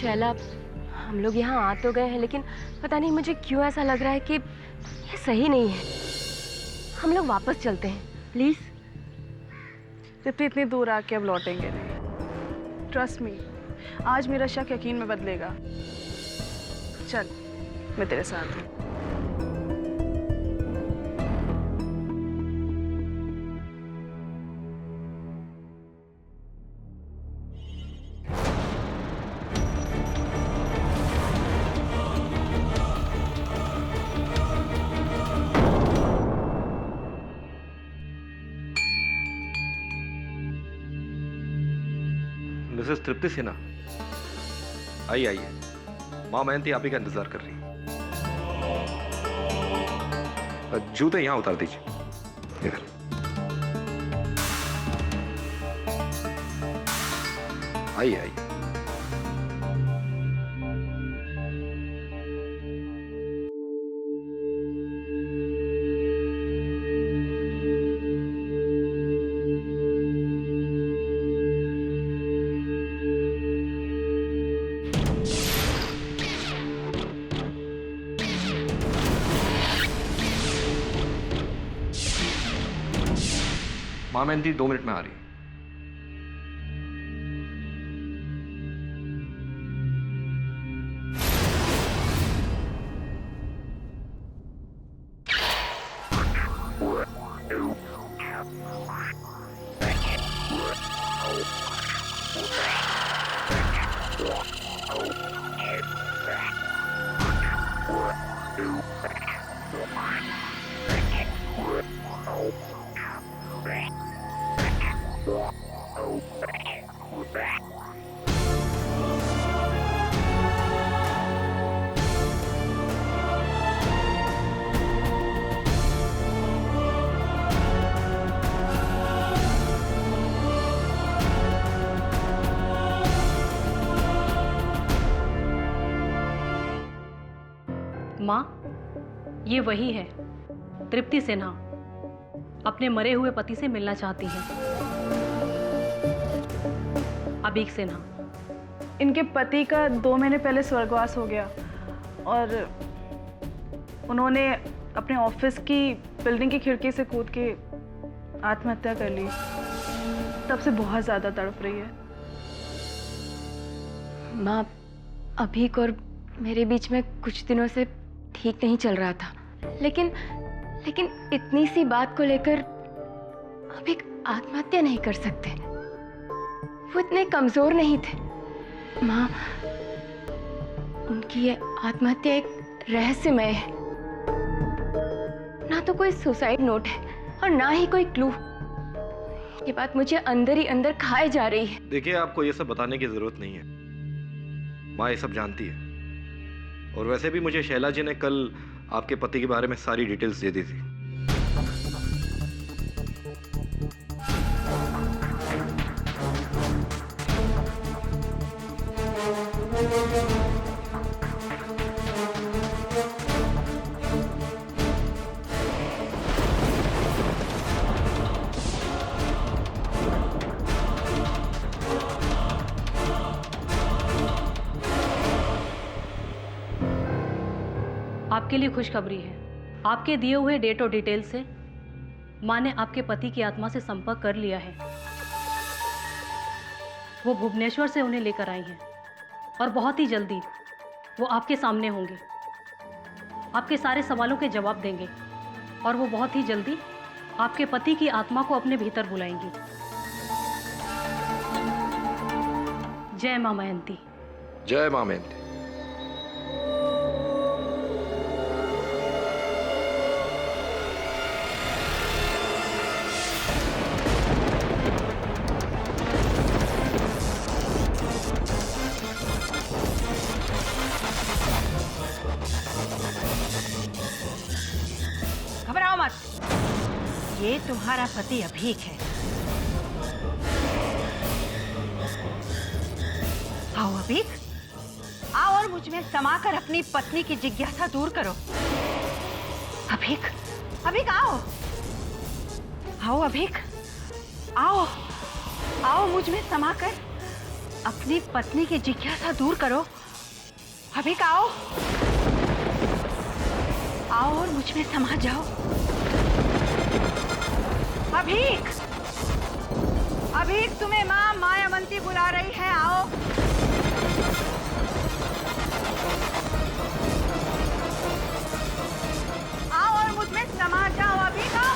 शैला, हम लोग यहाँ आ तो गए हैं, लेकिन पता नहीं मुझे क्यों ऐसा लग रहा है कि ये सही नहीं है। हम लोग वापस चलते हैं प्लीज। इतनी दूर आके अब लौटेंगे नहीं। ट्रस्ट मी, आज मेरा शक यकीन में बदलेगा। चल, मैं तेरे साथ हूँ। मिसेस तृप्ति सिन्हा, आइए आइए। माँ मेहंती आप ही का इंतजार कर रही है। जूते यहां उतार दीजिए। इधर आइए आइए। माँ मेहंती 2 मिनट में आ रही है। माँ, ये वही है तृप्ति सिन्हा, अपने मरे हुए पति से मिलना चाहती है। अभीक सिन्हा। इनके पति का 2 महीने पहले स्वर्गवास हो गया और उन्होंने अपने ऑफिस की बिल्डिंग की खिड़की से कूद के आत्महत्या कर ली। तब से बहुत ज्यादा तड़प रही है। माँ, अभीक और मेरे बीच में कुछ दिनों से ठीक नहीं चल रहा था, लेकिन इतनी सी बात को लेकर अभीक आत्महत्या नहीं कर सकते। वो इतने कमजोर नहीं थे। माँ, उनकी ये आत्महत्या एक रहस्यमय है। ना तो कोई सुसाइड नोट है और ना ही कोई क्लू। ये बात मुझे अंदर ही अंदर खाए जा रही है। देखिए, आपको ये सब बताने की जरूरत नहीं है। माँ ये सब जानती है। और वैसे भी मुझे शैला जी ने कल आपके पति के बारे में सारी डिटेल्स दे दी थी। आपके लिए खुशखबरी है। आपके दिए हुए डेट और डिटेल से माँ ने आपके पति की आत्मा से संपर्क कर लिया है। वो भुवनेश्वर से उन्हें लेकर आई हैं और बहुत ही जल्दी वो आपके सामने होंगे, आपके सारे सवालों के जवाब देंगे और वो बहुत ही जल्दी आपके पति की आत्मा को अपने भीतर बुलाएंगी। जय माँ मेहंती। जय माँ मेहंती। घबराओ मत, ये तुम्हारा पति अभीक है। आओ अभीक, आओ और मुझ में समाकर अपनी पत्नी की जिज्ञासा दूर करो। अभीक, अभीक आओ, आओ अभीक, आओ, आओ मुझ में समाकर अपनी पत्नी की जिज्ञासा दूर करो अभिक आओ, आओ और मुझ में समा जाओ। अभिक, अभिक तुम्हें माँ मायावंती बुला रही है, आओ। आओ और मुझ में समा जाओ, अभिक आओ।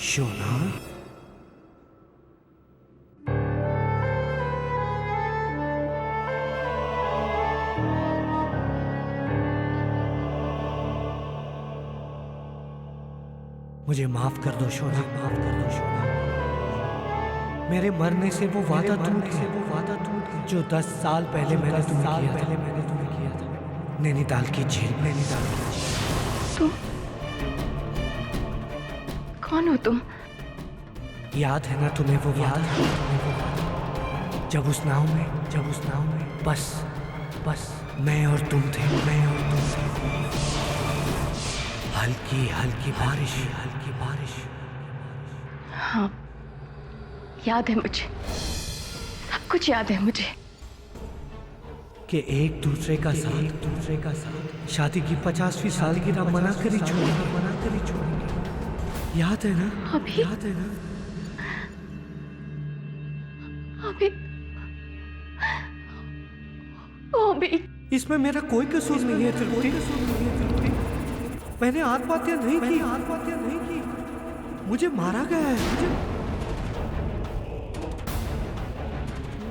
शोना, मुझे माफ कर दो शोना, माफ कर दो शोना। मेरे मरने से वो वादा टूट गया जो 10 साल पहले मैंने तुम्हें किया था, नैनीताल की झील, नैनीताल की झील। तुम कौन हो तुम? याद है ना तुम्हें वो वादा? जब उस नाव में बस मैं और तुम थे, हल्की हल्की बारिश। हाँ, याद है मुझे, सब कुछ याद है मुझे। कि एक दूसरे का साथ शादी की 50वीं सालगिरह मना कर ही छोड़ेंगे। याद है ना? अभी? याद है ना? अभी इसमें मेरा कोई कसूर नहीं है तृप्ति। मैंने आत्महत्या नहीं की, मुझे मारा गया है।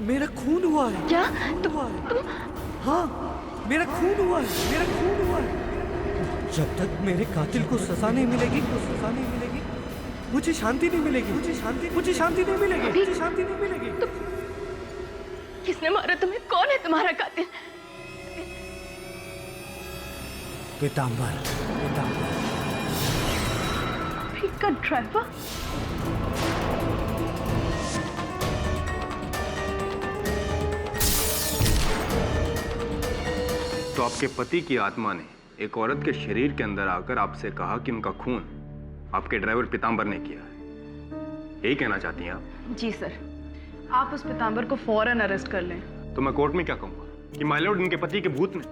मेरा खून हुआ है। क्या? हाँ, मेरा खून हुआ है। जब तक मेरे कातिल को सजा नहीं मिलेगी, मुझे शांति नहीं मिलेगी। किसने मारा तुम्हें? कौन है तुम्हारा कातिल? पीतांबर। अभिक का ड्राइवर? तो आपके पति की आत्मा ने एक औरत के शरीर के अंदर आकर आपसे कहा कि उनका खून आपके ड्राइवर पीतांबर ने किया है। यही कहना चाहती हैं आप? जी सर, आप उस पीतांबर को फौरन अरेस्ट कर लें। तो मैं कोर्ट में क्या कहूंगा कि माय लॉर्ड इनके पति के भूत ने?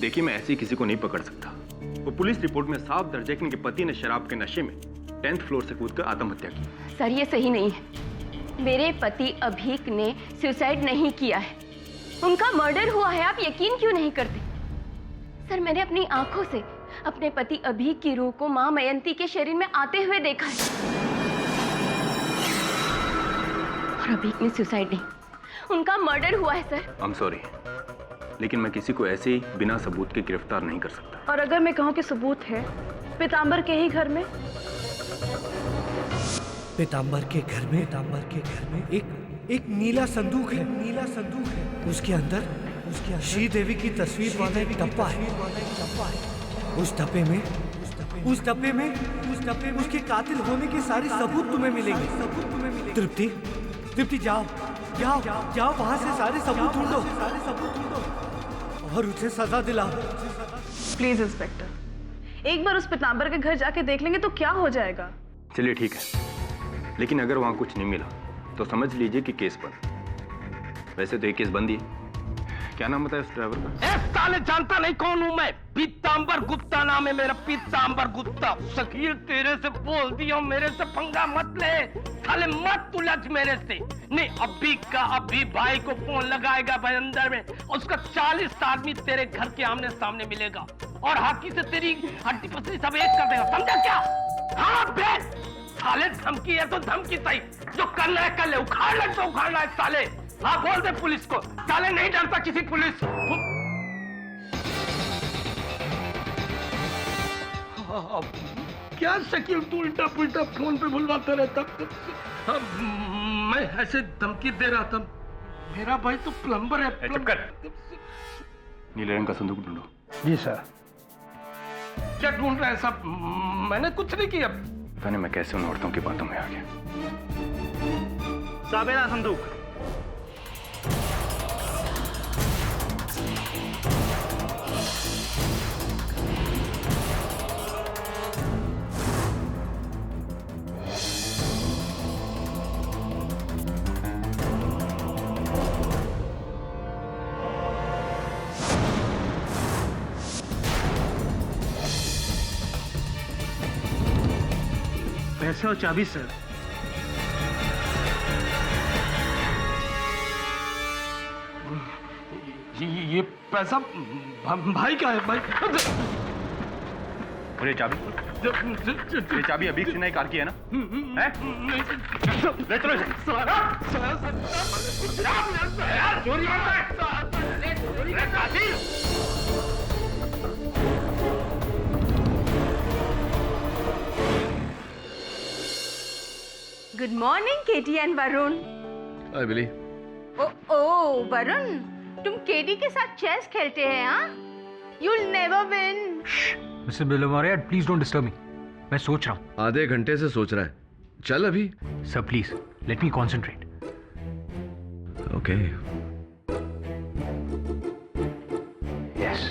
देखिए, मैं ऐसी किसी को नहीं पकड़ सकता। वो पुलिस रिपोर्ट में साफ दर्ज है कि इनके पति ने शराब के नशे में 10th फ्लोर से कूदकर आत्महत्या की। सर, ये सही नहीं है। मेरे पति अभीक ने सुसाइड नहीं किया है, उनका मर्डर हुआ है। आप यकीन क्यों नहीं करते? सर, मैंने अपनी आंखों से अपने पति अभीक की रूह को मां मयंती के शरीर में आते हुए देखा है। और अभीक ने सुसाइड नहीं, उनका मर्डर हुआ है सर। आई एम सॉरी, लेकिन मैं किसी को ऐसे ही बिना सबूत के गिरफ्तार नहीं कर सकता। और अगर मैं कहूं कि सबूत है पीतांबर के ही घर में? पीतांबर के घर में एक नीला संदूक है। उसके अंदर श्री देवी की तस्वीर वाला एक डब्बा है। उस डब्बे में उसके कातिल होने के सारे सबूत तुम्हें मिलेंगे। तृप्ति, जाओ वहां से सारे सबूत ढूंढो और उसे सजा दिलाओ। प्लीज इंस्पेक्टर, एक बार उस पीतांबर के घर जाके देख लेंगे तो क्या हो जाएगा? चलिए ठीक है, लेकिन अगर वहां कुछ नहीं मिला तो समझ लीजिए कि केस बंद। वैसे तो ये केस बंद ही है। क्या नाम बताया उस ड्राइवर का? साले जानता नहीं कौन हूं मैं। पीतांबर गुप्ता नाम है मेरा, पीतांबर गुप्ता। शकील, तेरे से बोल दिया, मेरे से पंगा मत ले साले, मत उलझ मेरे से। नहीं, अभी भाई को फोन लगाएगा भाई अंदर में, उसका 40 आदमी तेरे घर के आमने सामने मिलेगा और हाथी से तेरी हड्डी पसली सब एक कर देगा, समझा क्या? हाँ बेस, साले धमकी है तो धमकी सही, जो करना है कर ले, उखाड़ना है तो उखाड़ना है साले। हाँ बोल दे पुलिस को, साले नहीं डरता किसी पुलिस। क्या शकील तू उल्टा पुल्टा फोन पे बुलवाता रहता? मैं ऐसे धमकी दे रहा था, मेरा भाई तो प्लम्बर है। चुप कर। नीले रंग का संदूक ढूंढो। जी सर। क्या ढूंढ रहे हैं सब? मैंने कुछ नहीं किया। पता नहीं मैं कैसे उन औरतों की बातों में आ गया। साबेरा संदूक। पैसे और चाबी सर। ये पैसा भाई का है भाई। और ये चाबी? ये चाबी अभी से नई कार की है ना? हैं? ले चलो इसे। चोरी करता है। Good morning Katie and Varun. Hi Billy. Oh Varun, तुम केटी के साथ चेस खेलते हैं? हाँ, you'll never win. Mr Bilimoria, please don't disturb me. मैं सोच रहा हूँ। आधे घंटे से सोच रहा है, चल अभी। Sir please let me concentrate. Okay. Yes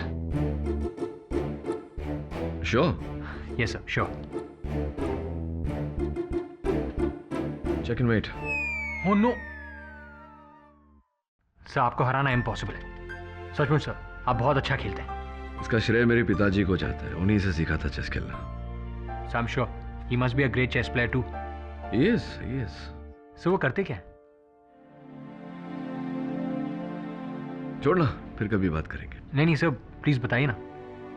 sure. Yes sir, sure. Check in wait. हो नो सर, आपको हराना इम्पॉसिबल है। सचमुच सर, आप बहुत अच्छा खेलते हैं। इसका श्रेय मेरे पिताजी को जाता है, उन्हीं से सीखा था चेस खेलना। So I am sure he must be a great chess player too. Yes yes. So वो करते क्या है? छोड़ना, फिर कभी बात करेंगे। नहीं सर, प्लीज बताइए ना,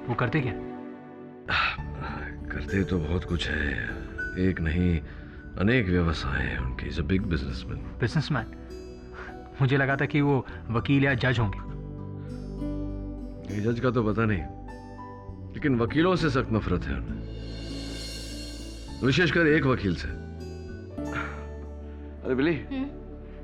वो करते क्या? करते तो बहुत कुछ है, एक नहीं अनेक व्यवसाय हैं उनके। Is a big businessman. Businessman? मुझे लगा था कि वो वकील या जज होंगे। ये जज का तो पता नहीं, लेकिन वकीलों से सख्त नफरत है उन्हें, विशेषकर एक वकील से। अरे बिली,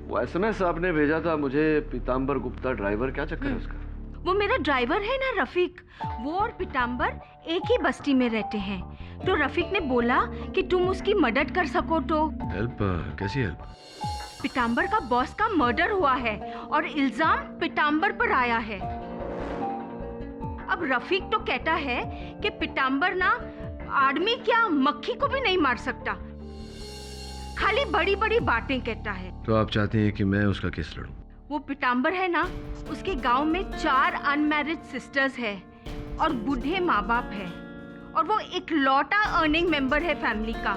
वो एसएमएस आपने भेजा था मुझे, पीतांबर गुप्ता ड्राइवर, क्या चक्कर है उसका? वो मेरा ड्राइवर है ना रफीक, वो और पीतांबर एक ही बस्ती में रहते हैं। तो रफीक ने बोला कि तुम उसकी मदद कर सको तो। हेल्प? कैसी हेल्प? पीतांबर का बॉस का मर्डर हुआ है और इल्जाम पीतांबर पर आया है। अब रफीक तो कहता है कि पीतांबर ना आदमी क्या मक्खी को भी नहीं मार सकता, खाली बड़ी बड़ी बातें कहता है। तो आप चाहती हैं कि मैं उसका केस लड़ूं? वो पीतांबर है ना, उसके गांव में 4 अनमैरिड सिस्टर्स है और बूढ़े माँ बाप है, और वो इकलौता अर्निंग मेंबर है फैमिली का।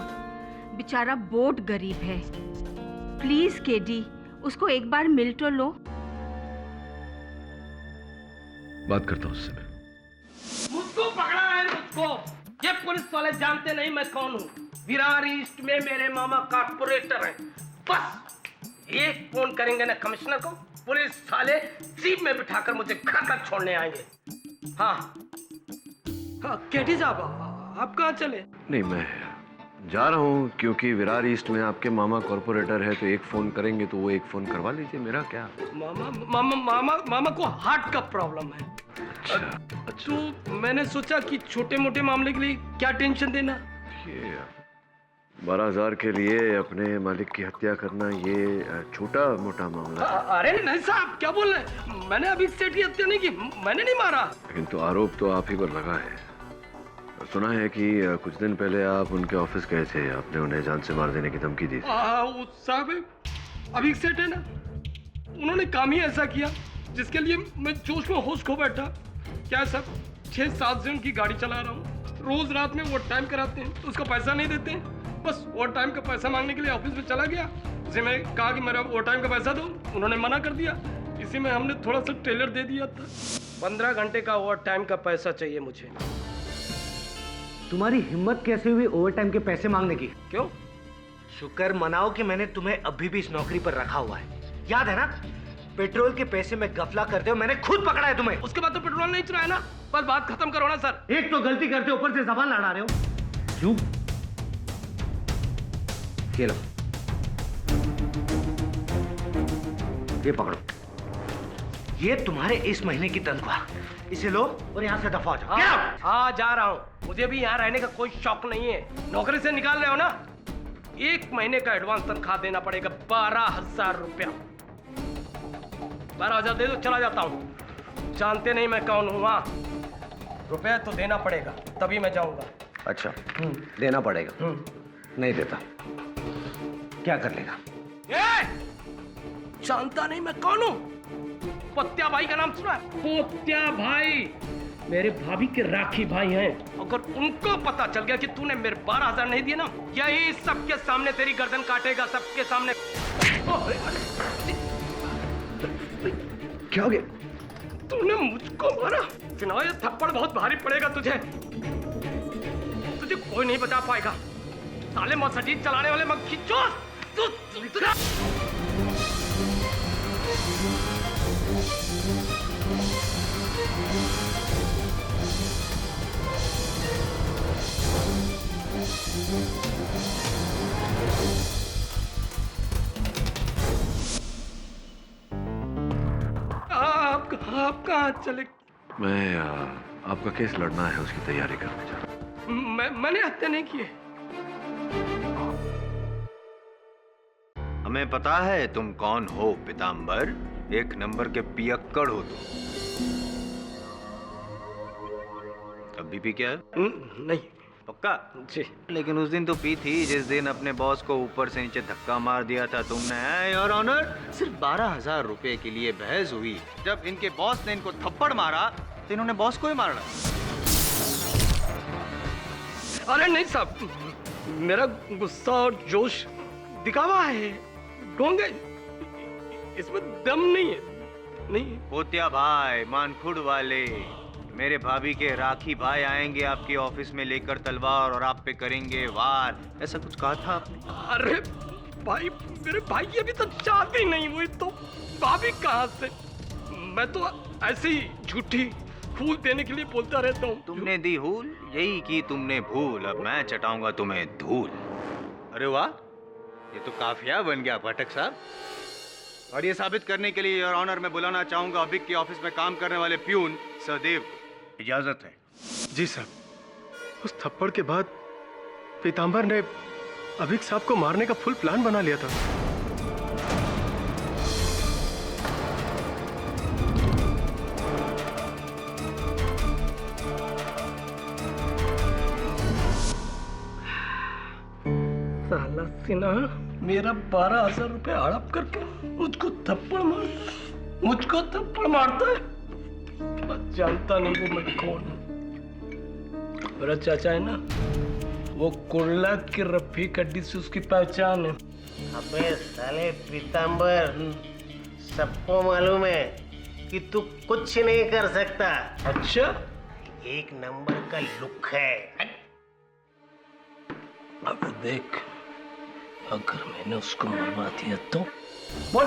बेचारा बहुत गरीब है। प्लीज केडी, उसको एक बार मिल तो लो। बात करता हूँ उससे मैं। मुझको पकड़ा है, मुझको। ये पुलिस वाले जानते नहीं मैं कौन हूँ। विरार ईस्ट में मेरे मामा कारपोरेटर हैं। बस एक फोन करेंगे ना कमिश्नर को, पुलिस साले जीप में बिठाकर मुझे घर तक छोड़ने आएंगे। हाँ केटी साहब, आप कहाँ चले? नहीं, मैं जा रहा हूँ क्योंकि विरार ईस्ट में आपके मामा कॉर्पोरेटर है, तो एक फोन करेंगे तो वो एक फोन करवा लीजिए। मेरा क्या? मामा को हार्ट का प्रॉब्लम है। तो मैंने सोचा कि छोटे मोटे मामले के लिए क्या टेंशन देना। ये 12,000 के लिए अपने मालिक की हत्या करना, ये छोटा मोटा मामला है। अरे नहीं साहब, क्या बोल रहे हैं? मैंने अभी सेठ की हत्या नहीं की, मैंने नहीं मारा। लेकिन तो आरोप तो आप ही पर लगा है। सुना है कि कुछ दिन पहले आप उनके ऑफिस गए थे, आपने उन्हें जान से मार देने की धमकी दी थी। साहब अभी सेठ है ना, उन्होंने काम ही ऐसा किया जिसके लिए मैं जोश में होश खो बैठा। क्या सब 6-7 से उनकी गाड़ी चला रहा हूँ, रोज रात में ओवर टाइम कराते हैं तो उसका पैसा नहीं देते हैं। बस ओवर टाइम का पैसा मांगने के लिए ऑफिस में चला गया, उसे मैं कहा कि मेरा ओवर टाइम का पैसा दो, उन्होंने मना कर दिया। इसी में हमने थोड़ा सा टेलर दे दिया था। 15 घंटे का ओवर टाइम का पैसा चाहिए मुझे। तुम्हारी हिम्मत कैसे हुई ओवरटाइम के पैसे मांगने की? क्यों? शुक्र मनाओ कि मैंने तुम्हें अभी भी इस नौकरी पर रखा हुआ है। याद है ना, पेट्रोल के पैसे में गफला करते हो, मैंने खुद पकड़ा है तुम्हें। उसके बाद तो पेट्रोल नहीं चलाया ना, बस बात खत्म करो ना सर। एक तो गलती करते ऊपर से जबान लड़ा रहे हो। क्यों? ये लो, ये पकड़ो, ये तुम्हारे इस महीने की तनख्वाह, इसे लो और यहाँ से दफा हो जाओ। हाँ जा रहा हूँ, मुझे भी यहाँ रहने का कोई शौक नहीं है। नौकरी से निकाल रहे हो ना, 1 महीने का एडवांस तनख्वाह देना पड़ेगा, 12,000 रुपया। 12,000 दे दो, चला जाता हूँ। जानते नहीं मैं कौन हूँ। वहाँ रुपया तो देना पड़ेगा, तभी मैं जाऊँगा। अच्छा, देना पड़ेगा। नहीं देता, क्या कर लेगा? जानता नहीं मैं कौन हूँ? पत्या भाई का नाम सुना है? पत्या भाई, मेरे भाभी के राखी भाई हैं। अगर उनको पता चल गया कि तूने मेरे 12,000 नहीं दिए ना, यही सबके सामने तेरी गर्दन काटेगा, सबके सामने। क्या हो गया? तूने मुझको मारा। सिन्हा, ये थप्पड़ बहुत भारी पड़ेगा तुझे। तुझे कोई नहीं बचा पाएगा। साले मर्सिडीज चलाने वाले मक्खी चोर। तू आप कहाँ चले? मैं आपका केस लड़ना है, उसकी तैयारी करने जा रहा हूं। मैंने हत्या नहीं की है। हमें पता है तुम कौन हो पीतांबर, एक नंबर के पियक्कड़ हो तुम। अभी भी क्या है? नहीं। पक्का? जी। लेकिन उस दिन तो पी थी जिस दिन अपने बॉस को ऊपर से नीचे धक्का मार दिया था तुमने। योर ऑनर, सिर्फ 12,000 रुपए के लिए बहस हुई। जब इनके बॉस ने इनको थप्पड़ मारा तो इन्होंने बॉस को ही मारना। अरे नहीं साहब, मेरा गुस्सा और जोश दिखावा है, ढोंगे, इसमें दम नहीं है। नहीं। पोतिया भाई, मानखुड़ वाले, मेरे भाभी के राखी भाई आएंगे आपके ऑफिस में लेकर तलवार और आप पे करेंगे वार, ऐसा कुछ कहा था आपने? अरे भाई, मेरे भाई की अभी तो शादी नहीं हुई तो भाभी कहाँ से? मैं तो ऐसे ही झूठी फूल देने के लिए बोलता रहता हूँ। तुमने दी हूल, यही की तुमने भूल, अब मैं चटाऊंगा तुम्हें धूल। अरे वाह, ये तो काफिया बन गया पाठक साहब। और ये साबित करने के लिए योर ऑनर मैं बुलाना चाहूंगा अभिक के ऑफिस में काम करने वाले प्यून सहदेव को। इजाजत है? जी साहब। उस थप्पड़ के बाद पीतांबर ने अभिक साहब को मारने का फुल प्लान बना लिया था। साला सिन्हा मेरा 12,000 रुपए हड़प करके मुझको थप्पड़ मारता है। जानता नहीं वो मैं कौन हूँ। मेरा चाचा है ना, वो कुर्ला की रफीक हड्डी से उसकी पहचान है। अबे साले पीतांबर, सबको मालूम है कि तू कुछ नहीं कर सकता। अच्छा? एक नंबर का लुक है। अब देख, अगर मैंने उसको मरवा दिया तो बोल।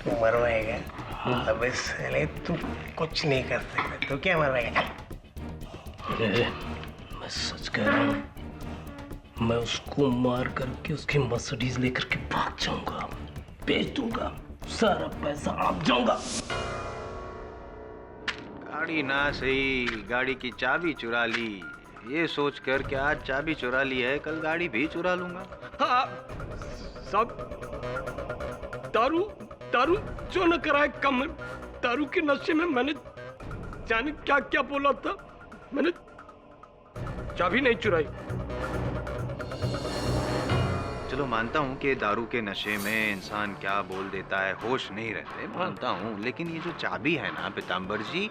तू मरवाएगा? अबे साले तू कुछ नहीं कर सकता, तू क्या मरवाएगा? मैं सच कह रहा हूँ, मैं उसको मार करके उसकी मर्सिडीज लेकर के भाग जाऊंगा, बेच दूंगा, सारा पैसा आप जाऊंगा। गाड़ी ना सही, गाड़ी की चाबी चुरा ली, ये सोच कर कि आज चाबी चुरा ली है, कल गाड़ी भी चुरा लूंगा। हाँ, सब दारू जो न कराए कम है। दारू के नशे में मैंने जाने क्या क्या बोला था। मैंने चाबी नहीं चुराई। चलो मानता हूँ कि दारू के नशे में इंसान क्या बोल देता है, होश नहीं रहते, मानता हूँ। लेकिन ये जो चाबी है ना पीतांबर जी,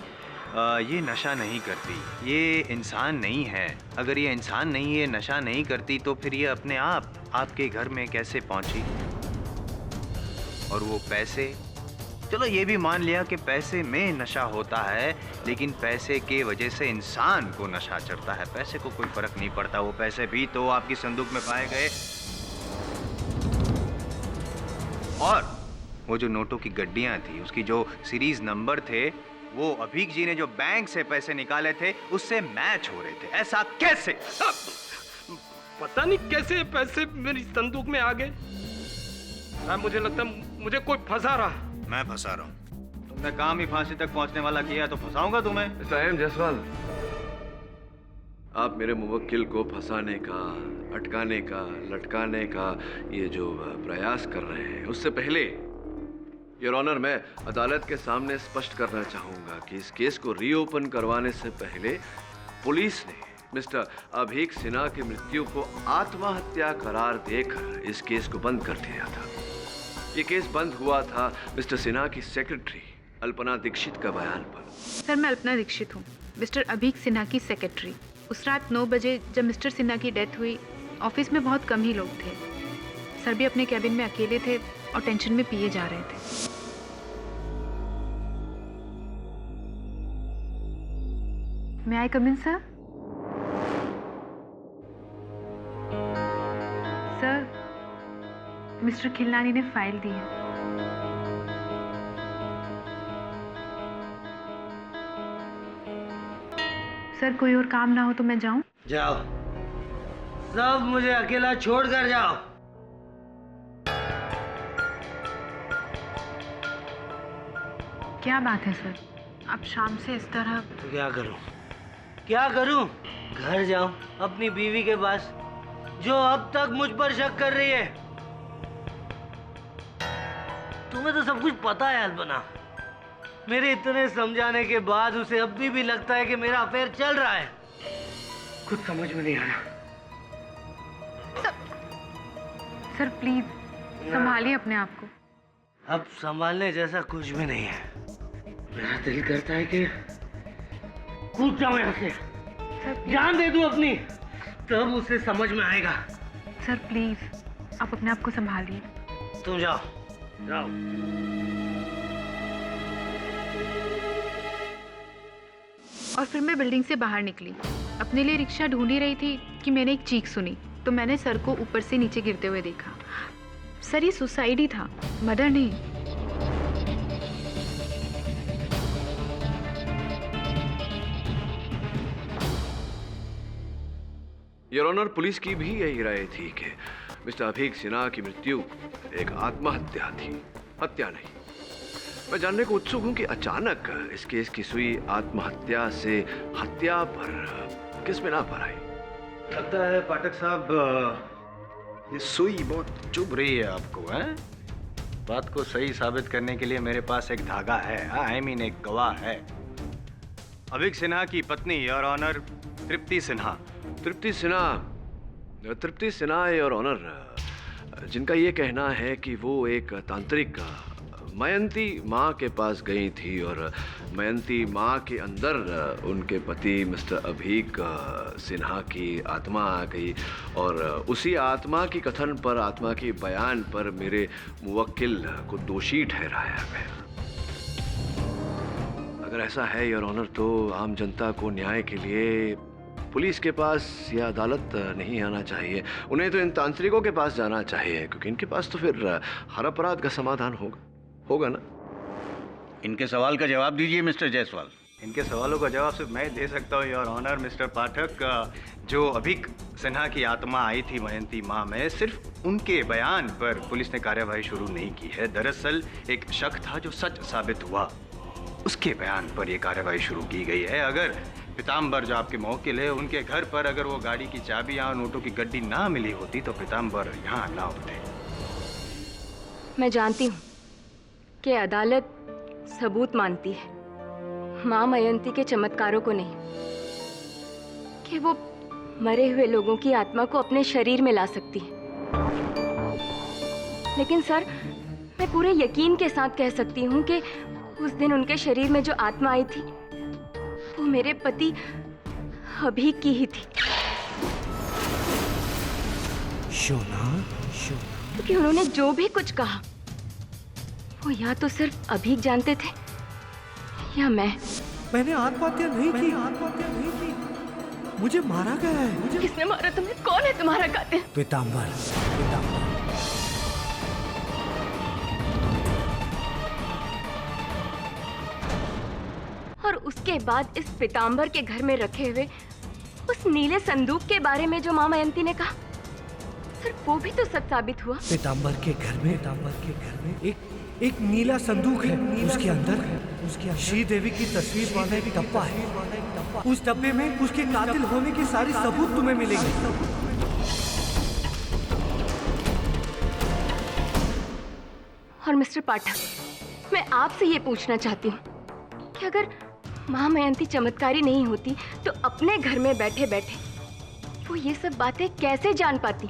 ये नशा नहीं करती, ये इंसान नहीं है। अगर ये इंसान नहीं है, नशा नहीं करती, तो फिर ये अपने आप आपके घर में कैसे पहुंची? और वो पैसे, चलो ये भी मान लिया कि पैसे में नशा होता है, लेकिन पैसे के वजह से इंसान को नशा चढ़ता है। पैसे को कोई फर्क नहीं पड़ता, वो पैसे भी तो आपकी संदूक में पाए गए। और वो जो नोटों की गड्डियां थी, उसकी जो सीरीज नंबर थे, वो अभीक जी ने जो बैंक से पैसे निकाले थे उससे मैच हो रहे थे। ऐसा कैसे? पता नहीं कैसे पैसे मेरी संदूक में आ गए। मुझे लगता मुझे कोई फंसा रहा। मैं फंसा रहा हूँ? तुमने काम ही फांसी तक पहुंचने वाला किया तो फंसाऊंगा तुम्हें। साहिब जायसवाल, आप मेरे मुवक्किल को फंसाने का, अटकाने का, लटकाने का ये जो प्रयास कर रहे हैं, उससे पहले योर ऑनर मैं अदालत के सामने स्पष्ट करना चाहूंगा कि इस केस को रीओपन करवाने से पहले पुलिस ने मिस्टर अभीक सिन्हा की मृत्यु को आत्महत्या करार देकर इस केस को बंद कर दिया था। ये केस बंद हुआ था मिस्टर सिन्हा की सेक्रेटरी अल्पना दीक्षित का बयान पर। सर, मैं अल्पना दीक्षित हूँ। मिस्टर अभीक सिन्हा की सेक्रेटरी। उस रात 9 बजे जब मिस्टर सिन्हा की डेथ हुई, ऑफिस में बहुत कम ही लोग थे। सर भी अपने कैबिन में अकेले थे और टेंशन में पिए जा रहे थे। May I come in, sir? Sir, mister Khilnani ने फाइल दी है। सर, कोई और काम ना हो तो मैं जाऊं? जाओ, सब मुझे अकेला छोड़कर जाओ। क्या बात है सर, आप शाम से इस तरह? तो क्या करूं? क्या करूं? घर जाऊं अपनी बीवी के पास, जो अब तक मुझ पर शक कर रही है। तुम्हें तो सब कुछ पता है अल्पना। मेरे इतने समझाने के बाद उसे अभी भी लगता है कि मेरा अफेयर चल रहा है। कुछ समझ में नहीं आ रहा। सर प्लीज संभालिए अपने आप को। अब संभालने जैसा कुछ भी नहीं है। मेरा दिल करता है कि कूद जाऊं यहाँ से, जान दे दूं अपनी, तब उसे समझ में आएगा। सर प्लीज आप अपने आप को संभालिए। तुम जाओ, जाओ। और फिर मैं बिल्डिंग से बाहर निकली, अपने लिए रिक्शा ढूंढ ही रही थी कि मैंने एक चीख सुनी, तो मैंने सर को ऊपर से नीचे गिरते हुए देखा। सर ये सुसाइड ही था, मर्डर नहीं। योर ऑनर, पुलिस की भी यही राय थी कि मिस्टर अभीक सिन्हा की मृत्यु एक आत्महत्या थी, हत्या नहीं। मैं जानने को उत्सुक हूं कि अचानक इस केस की सुई आत्महत्या से हत्या पर किस बिना पर आई? लगता है पाठक साहब ये सुई बहुत चुभ रही है आपको, हैं? बात को सही साबित करने के लिए मेरे पास एक धागा है, आई मीन एक गवाह है। अभीक सिन्हा की पत्नी your honour Tripti Sinha. Tripti Sinha your honour, जिनका ये कहना है कि वो एक तांत्रिक मयंती माँ के पास गई थी और मयंती माँ के अंदर उनके पति मिस्टर अभीक सिन्हा की आत्मा आ गई और उसी आत्मा की कथन पर, आत्मा की बयान पर मेरे मुवक्किल को दोषी ठहराया गया। अगर ऐसा है योर ऑनर, तो आम जनता को न्याय के लिए पुलिस के पास या अदालत नहीं आना चाहिए, उन्हें तो इन तांत्रिकों के पास जाना चाहिए, क्योंकि इनके पास तो फिर हर अपराध का समाधान होगा ना। इनके सवाल का जवाब दीजिए मिस्टर जायसवाल। इनके सवालों का जवाब सिर्फ मैं दे सकता हूँ योर ऑनर मिस्टर पाठक। जो अभीक सिन्हा की आत्मा आई थी मयंती माँ में, सिर्फ उनके बयान पर पुलिस ने कार्यवाही शुरू नहीं की है। दरअसल एक शक था जो सच साबित हुआ, उसके बयान पर यह कार्यवाही शुरू की गई है। अगर पीताम्बर जो आपके मौकिल है, उनके घर पर अगर वो गाड़ी की चाबी या नोटों की गड्डी ना मिली होती तो पीताम्बर यहाँ ना होते। मैं जानती हूँ कि अदालत सबूत मानती है, माँ मयंती के चमत्कारों को नहीं, कि वो मरे हुए लोगों की आत्मा को अपने शरीर में ला सकती है। लेकिन सर, मैं पूरे यकीन के साथ कह सकती हूँ कि उस दिन उनके शरीर में जो आत्मा आई थी वो मेरे पति अभीक की ही थी। शोना, क्योंकि उन्होंने जो भी कुछ कहा वो या तो सिर्फ अभीक जानते थे या मैंने आत्महत्या नहीं की, मुझे मारा गया है। किसने मारा तुम्हें? कौन है तुम्हारा कातिल? पीताम्बर। और उसके बाद इस पीताम्बर के घर में रखे हुए उस नीले संदूक के बारे में जो माँ मयंती ने कहा, सिर्फ वो भी तो सच साबित हुआ। पीताम्बर के घर में एक नीला संदूक है, उसके अंदर श्रीदेवी की तस्वीर वाला एक डब्बा है। उस डब्बे में उसके कातिल होने के सारे सबूत तुम्हें मिलेंगे। और मिस्टर पाठक, मैं आपसे ये पूछना चाहती हूँ कि अगर माँ मयंती चमत्कारी नहीं होती तो अपने घर में बैठे बैठे वो ये सब बातें कैसे जान पाती?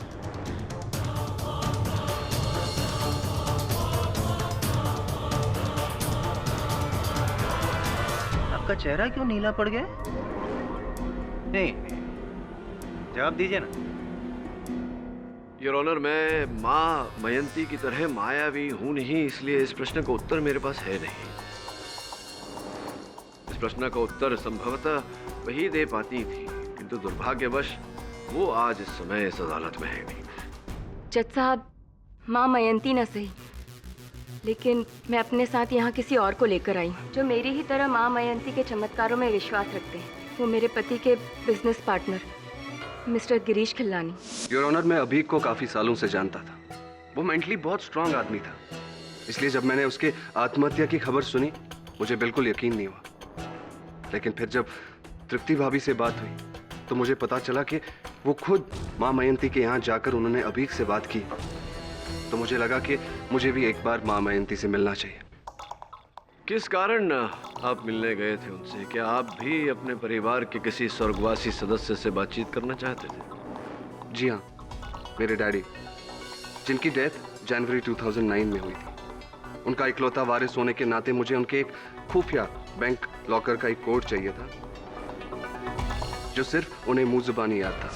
आपका चेहरा क्यों नीला पड़ गया? नहीं, जवाब दीजिए ना। योर ऑनर, मैं माँ मयंती की तरह मायावी हूं नहीं, इसलिए इस प्रश्न का उत्तर मेरे पास है नहीं। इस प्रश्न का उत्तर संभवतः वही दे पाती थी, किंतु दुर्भाग्यवश वो आज इस समय इस अदालत में है नहीं। जज साहब, माँ मयंती न सही, लेकिन मैं अपने साथ यहाँ किसी और को लेकर आई हूँ जो मेरी ही तरह माँ मयंती के चमत्कारों में विश्वास रखते हैं। वो मेरे पति के business partner Mr Girish Khillani. Your honour, मैं अभीक को काफी सालों से जानता था। वो मेंटली बहुत स्ट्रांग आदमी था, इसलिए जब मैंने उसके आत्महत्या की खबर सुनी मुझे बिल्कुल यकीन नहीं हुआ। लेकिन फिर जब तृप्ति भाभी से बात हुई तो मुझे पता चला कि वो खुद माँ मयंती के यहाँ जाकर उन्होंने अभीक से बात की। तो मुझे लगा कि मुझे भी एक बार माँ मयंती से मिलना चाहिए। किस कारण आप मिलने गए थे उनसे? क्या आप भी अपने परिवार के किसी स्वर्गवासी सदस्य से बातचीत करना चाहते थे? जी हाँ, मेरे डैडी, जिनकी डेथ जनवरी 2009 में हुई थी। उनका इकलौता वारिस होने के नाते मुझे उनके एक खुफिया बैंक लॉकर का एक कोड चाहिए था जो सिर्फ उन्हें मुंह जुबानी याद था।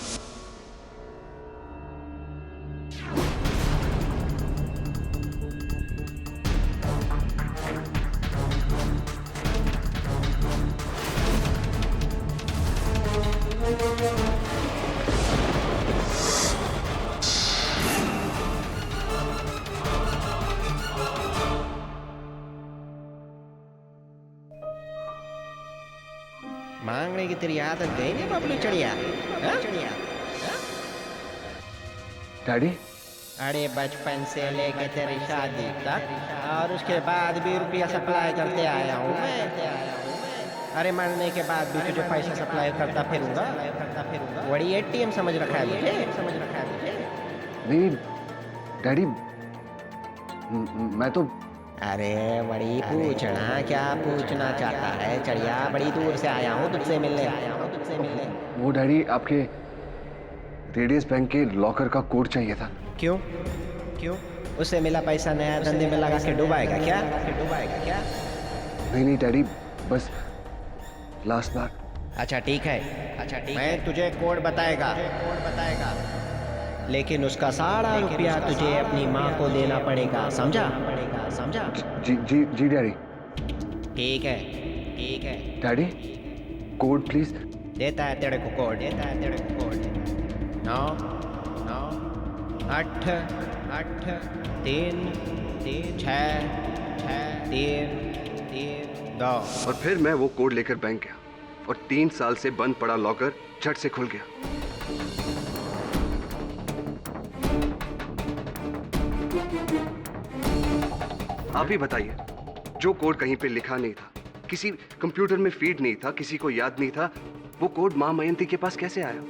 मांगने की तेरी आदत गई नहीं बबलू चढ़िया? डैडी, अरे बचपन से लेके तेरी शादी तक और उसके बाद भी रुपया सप्लाई करते आया हूँ मैं। अरे मरने के बाद भी तुझे पैसा सप्लाई करता फिरूंगा। बड़ी एटीएम समझ रखा है मुझे। नहीं डैडी, मैं तो अरे बड़ी पूछना, क्या पूछना चाहता है चढ़िया? बड़ी दूर से आया हूँ तुझसे मिलने। वो डैडी, आपके रेडियस बैंक के लॉकर का कोड चाहिए था। क्यों? उससे मिला पैसा नया धंधे में लगा के डुबाएगा क्या? नहीं डैडी, बस लास्ट बार। अच्छा ठीक है, मैं तुझे कोड बताएगा, लेकिन उसका सारा रुपया तुझे अपनी माँ को देना पड़ेगा, समझा? जी डैडी। ठीक है डैडी, कोड प्लीज। देता है तेरे को कोड। 9 8 3 6 3 2। और फिर मैं वो कोड लेकर बैंक गया और 3 साल से बंद पड़ा लॉकर झट से खुल गया। आप ही बताइए, जो कोड कहीं पे लिखा नहीं था, किसी कंप्यूटर में फीड नहीं था, किसी को याद नहीं था, वो कोड मां मयंती के पास कैसे आया?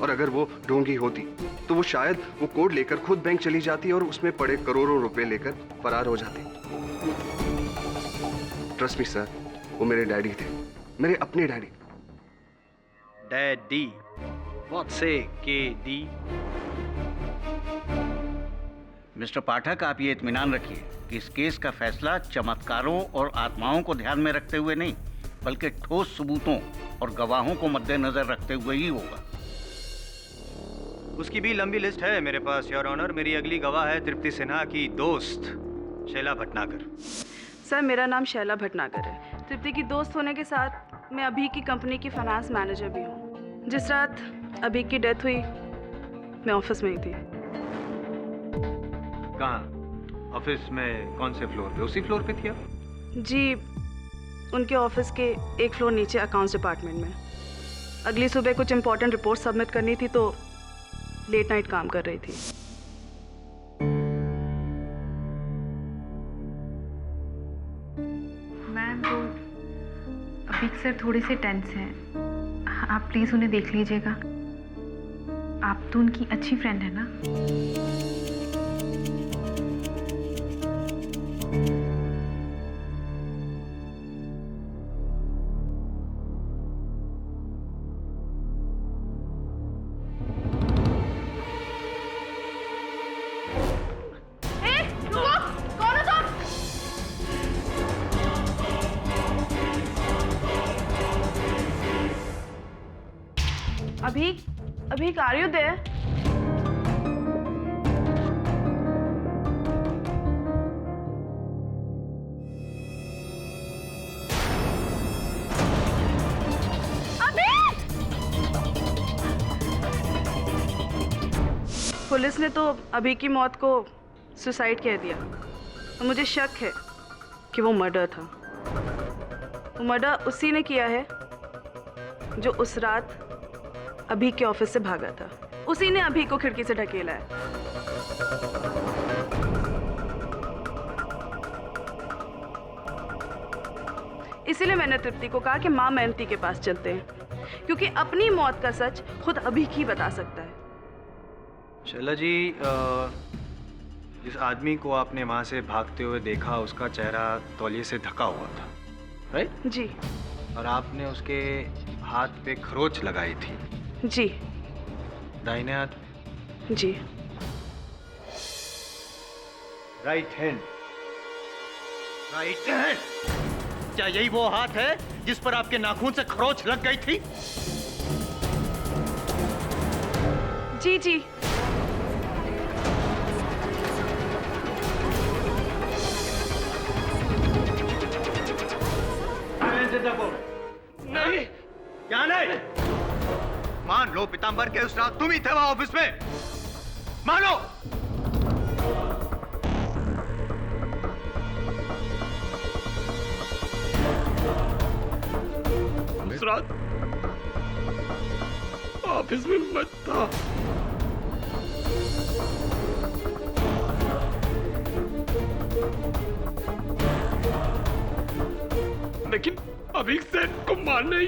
और अगर वो ढोंगी होती तो वो शायद वो कोड लेकर खुद बैंक चली जाती और उसमें पड़े करोड़ों रुपए लेकर फरार हो जाती। ट्रस्ट मी सर, वो मेरे डैडी थे, मेरे अपने डैडी। डैडी, व्हाट से KD? मिस्टर पाठक, आप ये इत्मीनान रखिए कि इस केस का फैसला चमत्कारों और आत्माओं को ध्यान में रखते हुए नहीं, बल्कि ठोस सबूतों और गवाहों को मद्देनजर रखते हुए ही होगा। उसकी भी लंबी लिस्ट है मेरे पास, योर ऑनर। मेरी अगली गवाह है तृप्ति सिन्हा की दोस्त शैला भटनागर। सर, मेरा नाम शैला भटनागर है। तृप्ति की दोस्त होने के साथ मैं अभी की कंपनी की फाइनेंस मैनेजर भी हूँ। जिस रात अभी की डेथ हुई मैं ऑफिस में ही थी। कहाँ? ऑफिस में? कौन से फ्लोर पे? उसी फ्लोर पे थी आप? जी, उनके ऑफिस के एक फ्लोर नीचे अकाउंट्स डिपार्टमेंट में। अगली सुबह कुछ इंपॉर्टेंट रिपोर्ट सबमिट करनी थी तो लेट नाइट काम कर रही थी। मैम, वो अभी सर थोड़े से टेंस हैं, आप प्लीज़ उन्हें देख लीजिएगा। आप तो उनकी अच्छी फ्रेंड है ना? अभी आर यू देयर? पुलिस ने तो अभी की मौत को सुसाइड कह दिया और मुझे शक है कि वो मर्डर था। वो मर्डर उसी ने किया है जो उस रात अभी के ऑफिस से भागा था। उसी ने अभी को खिड़की से ढकेला है। इसीलिए मैंने तृप्ति को कहा कि माँ मेहनती के पास चलते हैं, क्योंकि अपनी मौत का सच खुद अभी ही बता सकता है। शैला जी, जिस आदमी को आपने वहां से भागते हुए देखा उसका चेहरा तौलिए से ढका हुआ था, राइट? जी। और आपने उसके हाथ पे खरोच लगाई थी? जी। दाहिने हाथ? जी। Right hand? Right hand? क्या यही वो हाथ है जिस पर आपके नाखून से खरोच लग गई थी? जी जी। नहीं। क्या नहीं? मान लो पीतांबर के उस रात तुम ही थे वहां ऑफिस में। मानो। उस रात ऑफिस में मैं था। लेकिन अभी सेठ को मारने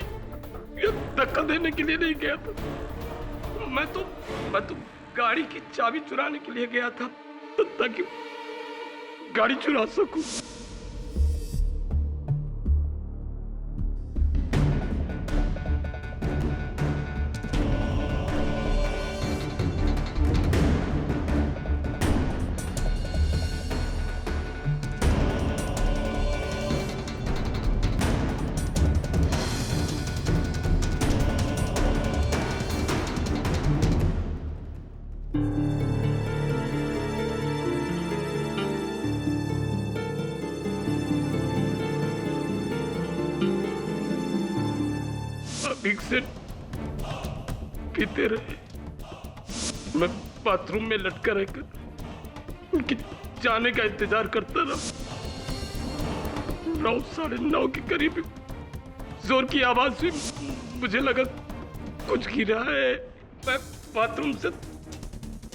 या धक्का देने के लिए नहीं गया था। मैं तो गाड़ी की चाबी चुराने के लिए गया था, ताकि गाड़ी चुरा सकूं। से पीते रहे। मैं बाथरूम में लटका रहकर उनके जाने का इंतजार करता रहा। 9, 9:30 के करीब जोर की आवाज हुई। मुझे लगा कुछ गिरा है। मैं बाथरूम से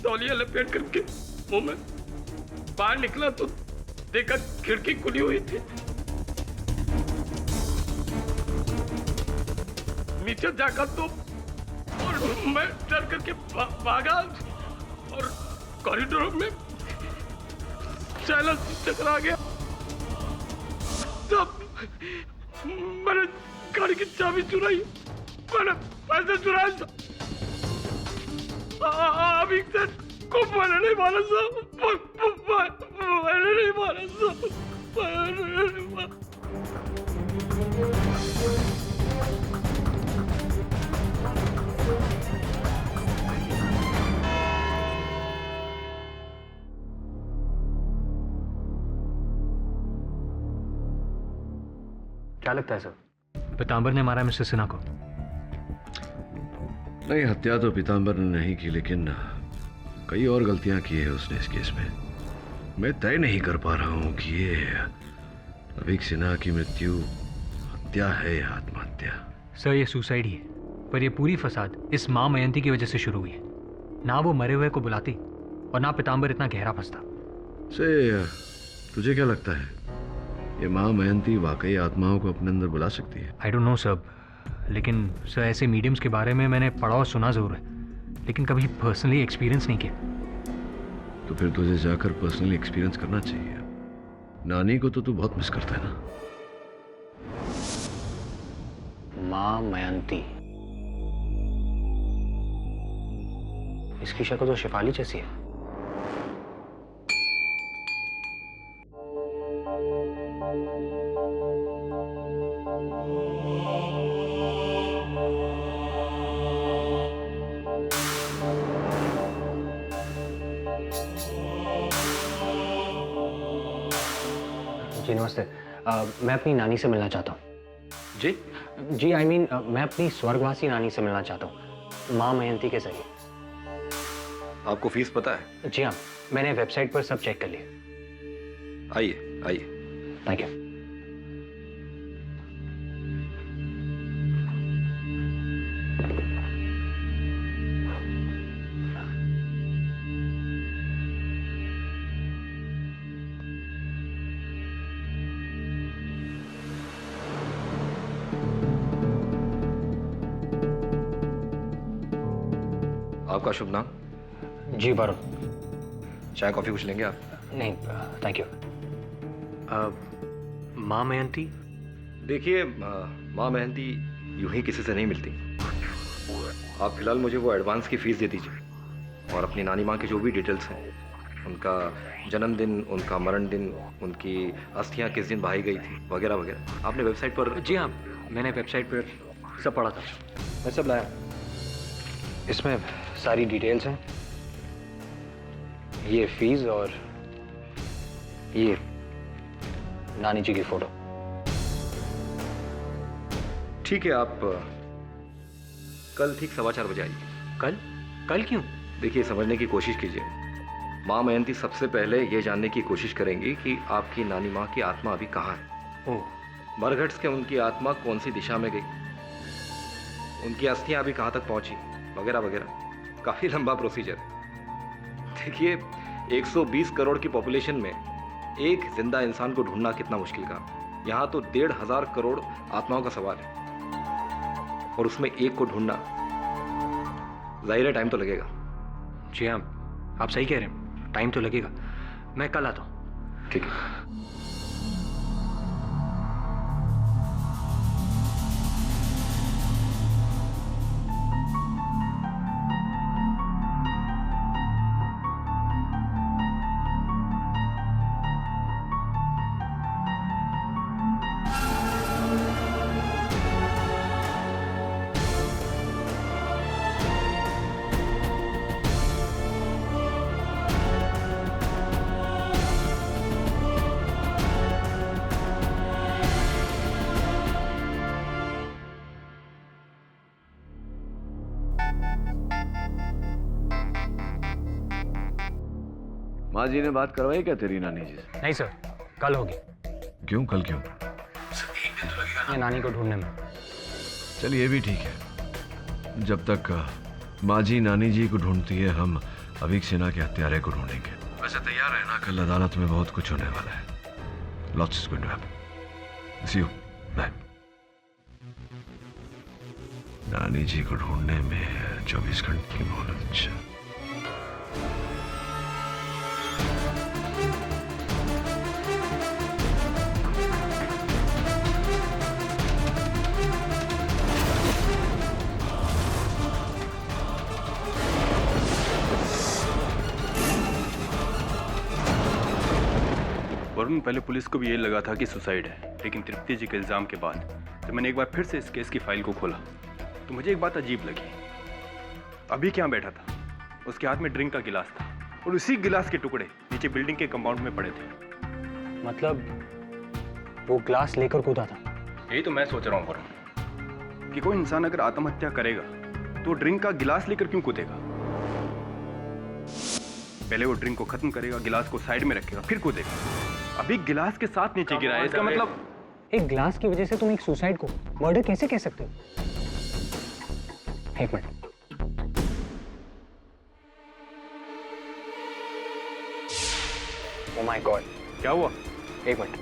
तौलिया लपेट करके मुंह में बाहर निकला तो देखा खिड़की खुली हुई थी। नीचे जाकर तो और मैं डर करके भागा और कॉरिडोर में शैला टकरा गया। तब मैंने गाड़ी की चाबी चुराई, मैंने पैसे चुराए। अभी से को मैंने नहीं मारा साहब, मैंने नहीं मारा साहब, मैंने नहीं मारा। क्या लगता है सर, पीतांबर ने मारा मिस्टर सिन्हा को? नहीं, हत्या तो पीतांबर ने नहीं की, लेकिन कई और गलतियां की है उसने इस केस में। मैं तय नहीं कर पा रहा हूं कि ये अभिक सिन्हा की मृत्यु हत्या है या आत्महत्या। सर ये सुसाइड ही है, पर ये पूरी फसाद इस माँ मयंती की वजह से शुरू हुई है। ना वो मरे हुए को बुलाती और ना पीतांबर इतना गहरा फंसता। से तुझे क्या लगता है, ये माँ मयंती वाकई आत्माओं को अपने अंदर बुला सकती है? आई डोंट नो सर, लेकिन सर ऐसे मीडियम्स के बारे में मैंने पढ़ा और सुना जरूर है, लेकिन कभी पर्सनली एक्सपीरियंस नहीं किया। तो फिर तुझे जाकर पर्सनली एक्सपीरियंस करना चाहिए। नानी को तो तू बहुत मिस करता है ना? माँ मयंती, इसकी शक्ल तो शिफाली जैसी है। जी नमस्ते। मैं अपनी नानी से मिलना चाहता हूँ। जी जी आई मीन मैं अपनी स्वर्गवासी नानी से मिलना चाहता हूँ, माँ मयंती के जरिए। आपको फीस पता है? जी हाँ, मैंने वेबसाइट पर सब चेक कर लिया। आइए आइए। Thank you. आपका शुभ नाम? जी वरुण। चाय कॉफी कुछ लेंगे आप? नहीं थैंक यू। माँ मयंती? देखिए माँ मयंती यूं ही किसी से नहीं मिलती। आप फिलहाल मुझे वो एडवांस की फीस दे दीजिए और अपनी नानी माँ की जो भी डिटेल्स हैं, उनका जन्मदिन, उनका मरण दिन, उनकी अस्थियाँ किस दिन बहाई गई थी, वगैरह वगैरह। आपने वेबसाइट पर? जी हाँ, मैंने वेबसाइट पर सब पढ़ा था। मैं सब लाया। इसमें सारी डिटेल्स हैं, ये फीस और ये नानी जी की फोटो। ठीक है, आप कल ठीक 4:15 बजे आइए। कल? कल क्यों? देखिए समझने की कोशिश कीजिए। माँ मयंती सबसे पहले ये जानने की कोशिश करेंगी कि आपकी नानी माँ की आत्मा अभी कहाँ है। ओह। मरघट्स के उनकी आत्मा कौन सी दिशा में गई, उनकी अस्थियाँ अभी कहाँ तक पहुँची, वगैरह वगैरह। काफ़ी लंबा प्रोसीजर है। देखिए 120 करोड़ की पॉपुलेशन में एक जिंदा इंसान को ढूंढना कितना मुश्किल का। यहाँ तो 1,500 करोड़ आत्माओं का सवाल है और उसमें एक को ढूंढना, जाहिर है टाइम तो लगेगा। जी हाँ, आप सही कह रहे हैं, टाइम तो लगेगा। मैं कल आता हूँ। ठीक है। माँ जी ने बात करवाई क्या तेरी नानी जी से? नहीं सर, कल होगी। क्यों कल क्यों? ये नानी को ढूंढने में। चलिए ये भी ठीक है। जब तक माँ जी नानी जी को ढूंढती है, हम अभिक सिन्हा के हत्यारे को ढूंढेंगे। वैसे तैयार है ना, कल अदालत में बहुत कुछ होने वाला है। Lots is going to happen. See you. Bye. नानी जी को ढूंढने में 24 घंटे की मोहलत। वरुण, पहले पुलिस को भी ये लगा था कि सुसाइड है, लेकिन तृप्ति जी के इल्जाम के बाद जब मैंने एक बार फिर से इस केस की फाइल को खोला तो मुझे एक बात अजीब लगी। अभी क्या बैठा था, उसके हाथ में ड्रिंक का गिलास था और उसी गिलास के टुकड़े नीचे बिल्डिंग के कंपाउंड में पड़े थे। मतलब वो ग्लास लेकर कूदा था? यही तो मैं सोच रहा हूँ वरुण, कि कोई इंसान अगर आत्महत्या करेगा तो ड्रिंक का गिलास लेकर क्यों कूदेगा? पहले वो ड्रिंक को खत्म करेगा, गिलास को साइड में रखेगा, फिर कूदेगा। अभी गिलास के साथ नीचे गिरा है, इसका मतलब एक ग्लास की वजह से तुम एक सुसाइड को मर्डर कैसे कह सकते हो? एक मिनट। ओह माय गॉड, क्या हुआ? एक मिनट।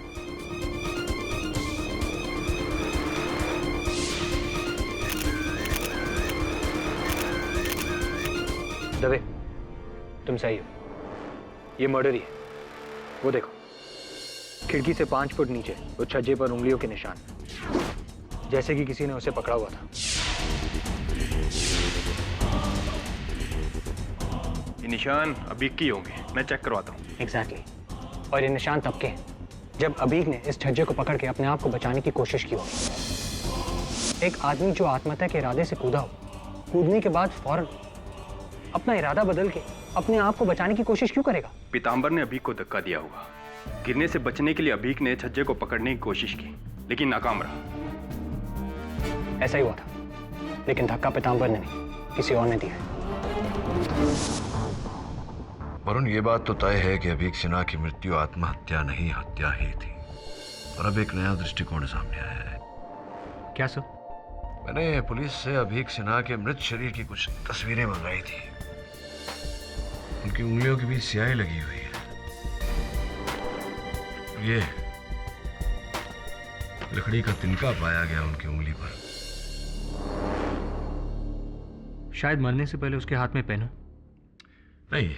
दवे, तुम सही हो, ये मर्डर ही है। वो देखो, खिड़की से 5 फुट नीचे उस छज्जे पर उंगलियों के निशान, जैसे कि किसी ने उसे पकड़ा हुआ था। ये निशान अबीक की होंगे, मैं चेक करवाता हूँ। एग्जैक्टली। और ये निशान तब के हैं जब अबीक ने इस छज्जे को पकड़ के अपने आप को बचाने की कोशिश की होगी। एक आदमी जो आत्महत्या के इरादे से कूदा हो, कूदने के बाद फौरन अपना इरादा बदल के अपने आप को बचाने की कोशिश क्यों करेगा? पीताम्बर ने अबीक को धक्का दिया होगा गिरने से बचने के लिए अभीक ने छज्जे को पकड़ने की कोशिश की, लेकिन नाकाम रहा। ऐसा ही हुआ था, लेकिन धक्का पीताम्बर ने नहीं, किसी और ने दिया है। वरुण, ये बात तो तय है कि अभीक सिन्हा की मृत्यु आत्महत्या नहीं, हत्या ही थी। और अब एक नया दृष्टिकोण सामने आया है। क्या सर? मैंने पुलिस से अभीक सिन्हा के मृत शरीर की कुछ तस्वीरें मंगाई थी। उनकी उंगलियों के बीच स्याही लगी हुई है। ये लकड़ी का तिनका पाया गया उनकी उंगली पर। शायद मरने से पहले उसके हाथ में पेन हो। नहीं,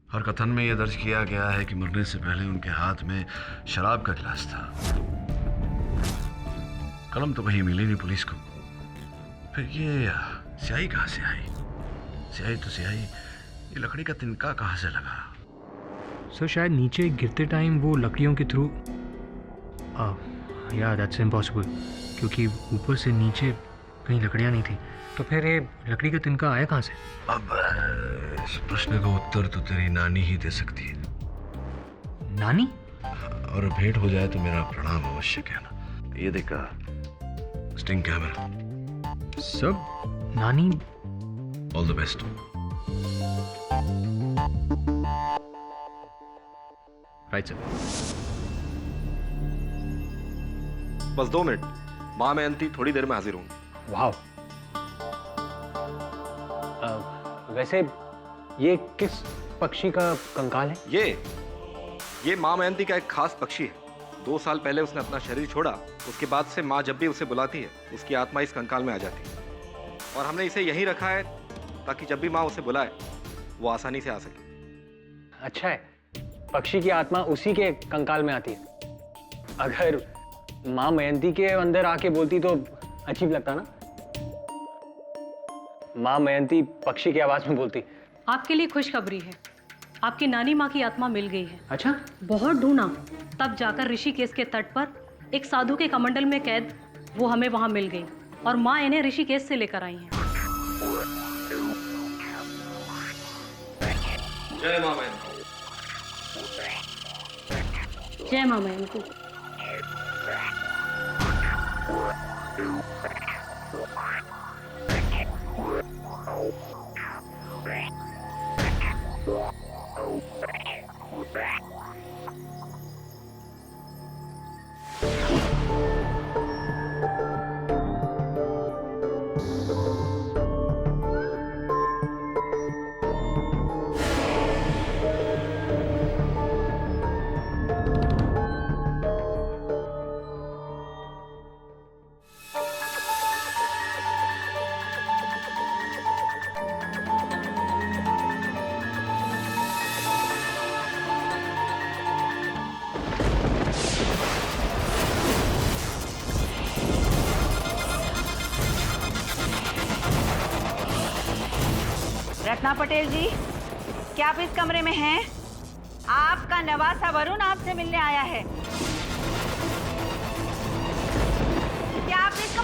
हर कथन में यह दर्ज किया गया है कि मरने से पहले उनके हाथ में शराब का गिलास था। कलम तो कहीं मिली नहीं पुलिस को। फिर ये स्याही कहाँ से आई? स्याही तो स्याही, ये लकड़ी का तिनका कहाँ से लगा? सर शायद नीचे गिरते टाइम वो लकड़ियों के थ्रू, या दैट्स इम्पॉसिबल, क्योंकि ऊपर से नीचे कहीं लकड़ियाँ नहीं थी। तो फिर ये लकड़ी का तिनका आया कहाँ से? अब इस प्रश्न का उत्तर तो तेरी नानी ही दे सकती है। नानी? और भेंट हो जाए तो मेरा प्रणाम अवश्य कहना। ये देखा स्टिंग कैमरा। सब नानी। All the best. Right sir. बस 2 मिनट, माँ मैं अंती थोड़ी देर में हाजिर हूँ। वाह। वैसे ये किस पक्षी का कंकाल है? ये माँ मयंती का एक खास पक्षी है। 2 साल पहले उसने अपना शरीर छोड़ा। उसके बाद से माँ जब भी उसे बुलाती है, उसकी आत्मा इस कंकाल में आ जाती है। और हमने इसे यहीं रखा है ताकि जब भी माँ उसे बुलाए वो आसानी से आ सके। अच्छा है, पक्षी की आत्मा उसी के कंकाल में आती है। अगर माँ मयंती के अंदर आके बोलती तो अजीब लगता ना। माँ मयंती पक्षी की आवाज में बोलती। आपके लिए खुशखबरी है, आपकी नानी माँ की आत्मा मिल गई है। अच्छा? बहुत ढूंढा, तब जाकर ऋषिकेश के तट पर एक साधु के कमंडल में कैद वो हमें वहां मिल गई और माँ इन्हें ऋषिकेश से लेकर आई हैं। जय माँ मयंती। जय माँ मयंती। रत्ना पटेल जी, क्या आप इस कमरे में हैं? आपका नवासा वरुण आपसे मिलने आया है। क्या आप इस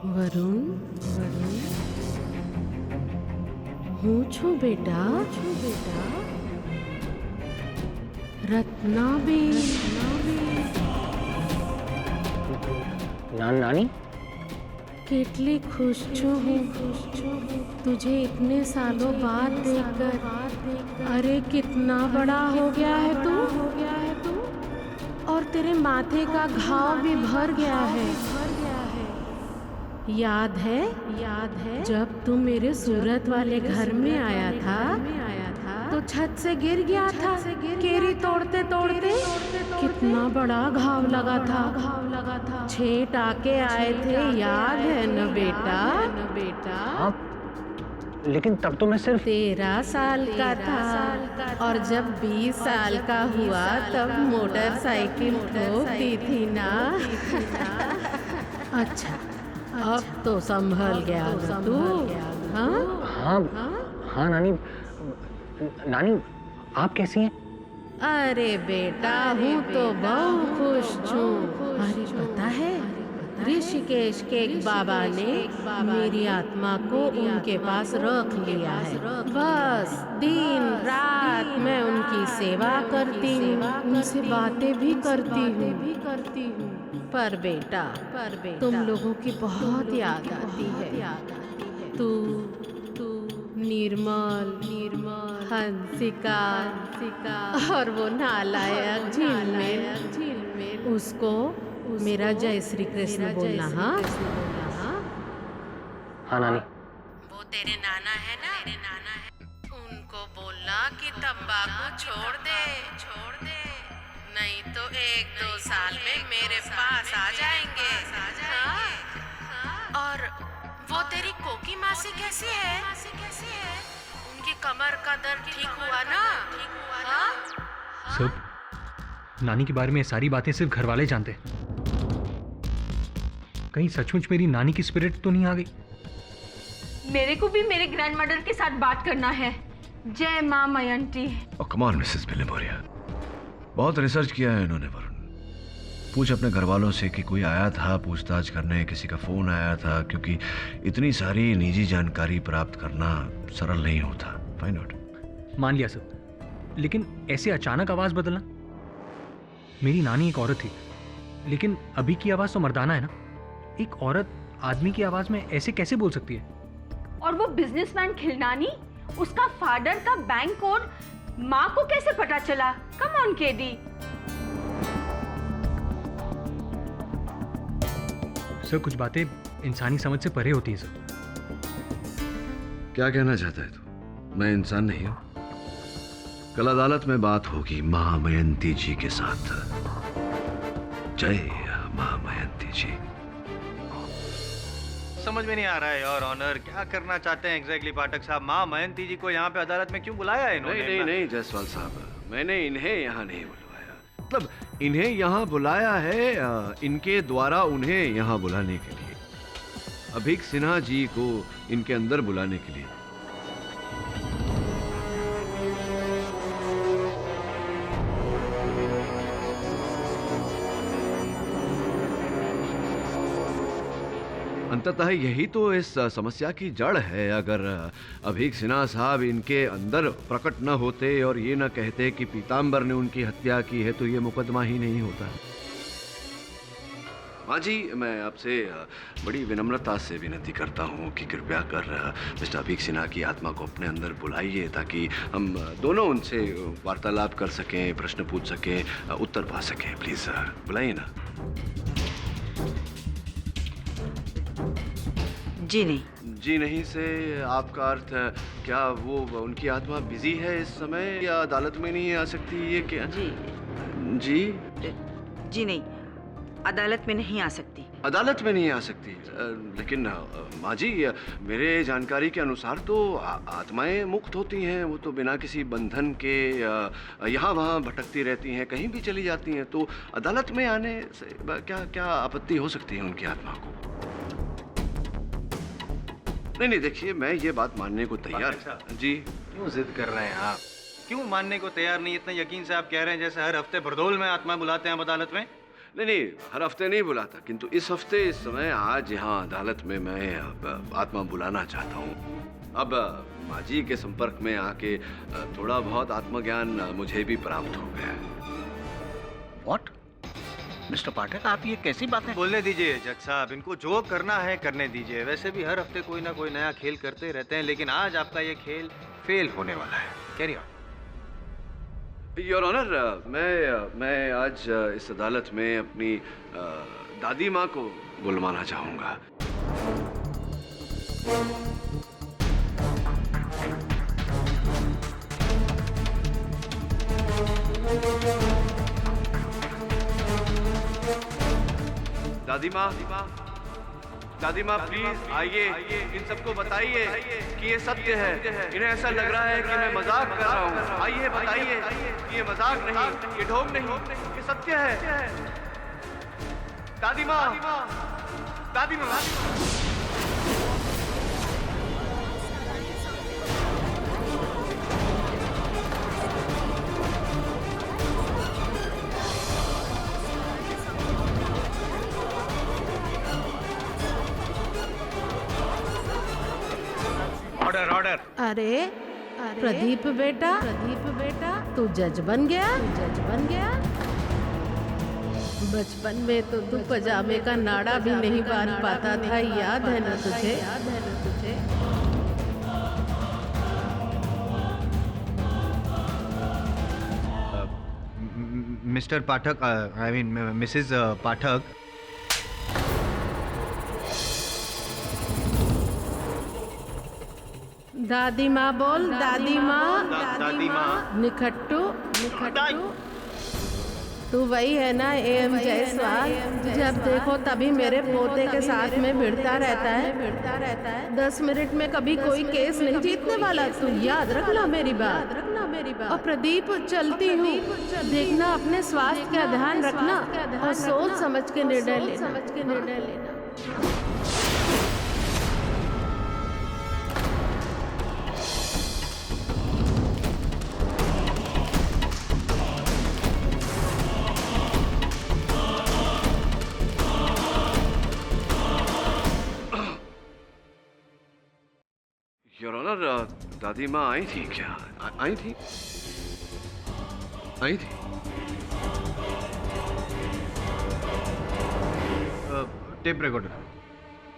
वरुण, वरुण, હું છું બેટા, रत्नाबेन। नानी? कितनी खुश हूँ तुझे इतने सालों बाद देखकर। अरे कितना बड़ा हो गया है तू, और तेरे माथे का घाव भी भर गया है। याद है जब तू मेरे सूरत वाले घर में आया था तो छत से गिर गया था केरी तोड़ते तोड़ते। कितना बड़ा घाव लगा था। 6 टाके आए थे, याद है न बेटा? हाँ, लेकिन तब तो मैं सिर्फ 13 साल का था, और जब 20 साल का हुआ तब मोटरसाइकिल ठोक दी थी ना। अच्छा, अब तो संभल गया तू? हाँ नानी। नानी आप कैसी हैं? अरे बेटा, हूँ तो बहुत खुश हूँ। अरे पता है ऋषिकेश के एक बाबा ने मेरी आत्मा को उनके पास रख लिया है। बस दिन रात मैं उनकी सेवा करती हूँ, उनसे बातें भी करती हूँ। पर बेटा तुम लोगों की बहुत याद आती है। तू निर्मल हंसिका और वो नालायक झिलमिल, उसको मेरा जय श्री कृष्ण बोलना। हाँ हाँ नानी। वो तेरे नाना है ना, उनको बोलना कि तंबाकू छोड़ दे, नहीं तो 1-2 साल में मेरे पास आ जाएंगे। हाँ? और वो तेरी कोकी मासी कैसी है? उनकी कमर का दर्द ठीक हुआ ना? हाँ? सब नानी के बारे में सारी बातें सिर्फ घर वाले जानते। कहीं सचमुच मेरी नानी की स्पिरिट तो नहीं आ गई? मेरे को भी मेरे ग्रैंडमदर के साथ बात करना है। जय माँ Mayanti. Oh, come on, Mrs Bilimoria, बहुत रिसर्च किया है इन्होंने वरुण। पूछ अपने घर वालों से कि कोई आया था पूछताछ करने, किसी का फोन आया था, क्योंकि इतनी सारी निजी जानकारी प्राप्त करना सरल नहीं होता। Find out. मान लिया सब, लेकिन ऐसे अचानक आवाज बदलना। मेरी नानी एक औरत थी, लेकिन अभी की आवाज तो मर्दाना है ना। एक औरत आदमी की आवाज में ऐसे कैसे बोल सकती है? और वो बिजनेसमैन खिलनानी, उसका फादर का बैंक कोड माँ को कैसे पता चला? Come on KD. सर कुछ बातें इंसानी समझ से परे होती हैं सर। क्या कहना चाहता है तू? मैं इंसान नहीं हूं? कल अदालत में बात होगी महामयंती जी के साथ। जय महामयंती जी। समझ में नहीं आ रहा है योर ऑनर, क्या करना चाहते हैं एग्जैक्टली पाठक साहब? माँ मयंती जी को यहाँ पे अदालत में क्यों बुलाया है इन्होंने? नहीं जायसवाल साहब, मैंने इन्हें यहाँ नहीं बुलवाया। मतलब इन्हें यहाँ बुलाया है इनके द्वारा उन्हें यहाँ बुलाने के लिए, अभीक सिन्हा जी को इनके अंदर बुलाने के लिए। अंततः यही तो इस समस्या की जड़ है। अगर अभीक सिन्हा साहब इनके अंदर प्रकट न होते और ये न कहते कि पीताम्बर ने उनकी हत्या की है, तो ये मुकदमा ही नहीं होता। माँ जी, मैं आपसे बड़ी विनम्रता से विनती करता हूँ कि कृपया कर मिस्टर अभीक सिन्हा की आत्मा को अपने अंदर बुलाइए, ताकि हम दोनों उनसे वार्तालाप कर सकें, प्रश्न पूछ सकें, उत्तर पा सकें। प्लीज बुलाइए ना। जी नहीं से आपका अर्थ क्या वो उनकी आत्मा बिजी है इस समय, या अदालत में नहीं आ सकती? ये क्या? जी नहीं, अदालत में नहीं आ सकती। अदालत में नहीं आ सकती? लेकिन माँ जी, मेरे जानकारी के अनुसार तो आत्माएं मुक्त होती हैं, वो तो बिना किसी बंधन के यहाँ वहाँ भटकती रहती हैं, कहीं भी चली जाती हैं। तो अदालत में आने से क्या आपत्ति हो सकती है उनकी आत्मा को? नहीं, देखिए, मैं ये बात मानने को तैयार। जी क्यों जिद कर रहे हैं आप? क्यों मानने को तैयार नहीं? इतने यकीन से आप कह रहे हैं जैसे हर हफ्ते भरदौल में आत्मा बुलाते हैं अदालत में। नहीं, हर हफ्ते नहीं बुलाता, किंतु इस हफ्ते, इस समय, आज यहाँ अदालत में मैं आत्मा बुलाना चाहता हूँ। अब माँ जी के संपर्क में आके थोड़ा बहुत आत्मज्ञान मुझे भी प्राप्त हो गया है। व्हाट? मिस्टर पाठक, आप ये कैसी बातें? बोलने दीजिए जज साहब, इनको जो करना है करने दीजिए। वैसे भी हर हफ्ते कोई ना कोई नया खेल करते रहते हैं, लेकिन आज आपका ये खेल फेल होने वाला है। Carry on. योर ऑनर, मैं आज इस अदालत में अपनी दादी माँ को बुलवाना चाहूँगा। दादी माँ प्लीज आइए, इन सबको बताइए कि ये सत्य है। इन्हें ऐसा लग रहा है कि मैं मजाक कर रहा हूँ। आइए, बताइए कि ये मजाक नहीं, ये ढोंग नहीं, ये सत्य है। दादी माँ। Order order. अरे प्रदीप बेटा तू जज बन गया। बचपन में तो तू पजामे का नाड़ा भी नहीं बांध पाता था, याद है ना तुझे? Mr Pathak, I mean Mrs Pathak, दादी माँ बोल, दादी माँ। दादी माँ। निखट्टू तू वही है ना एम जायसवाल? जब देखो तभी मेरे पोते के साथ में भिड़ता रहता है। 10 मिनट में कभी कोई केस नहीं जीतने वाला। तू याद रखना मेरी बात। और प्रदीप चलती हूँ, देखना अपने स्वास्थ्य का ध्यान रखना और सोच समझ के निर्णय लेना। योर ऑनर, दादी माँ आई थी क्या? आई थी। Tape recorder,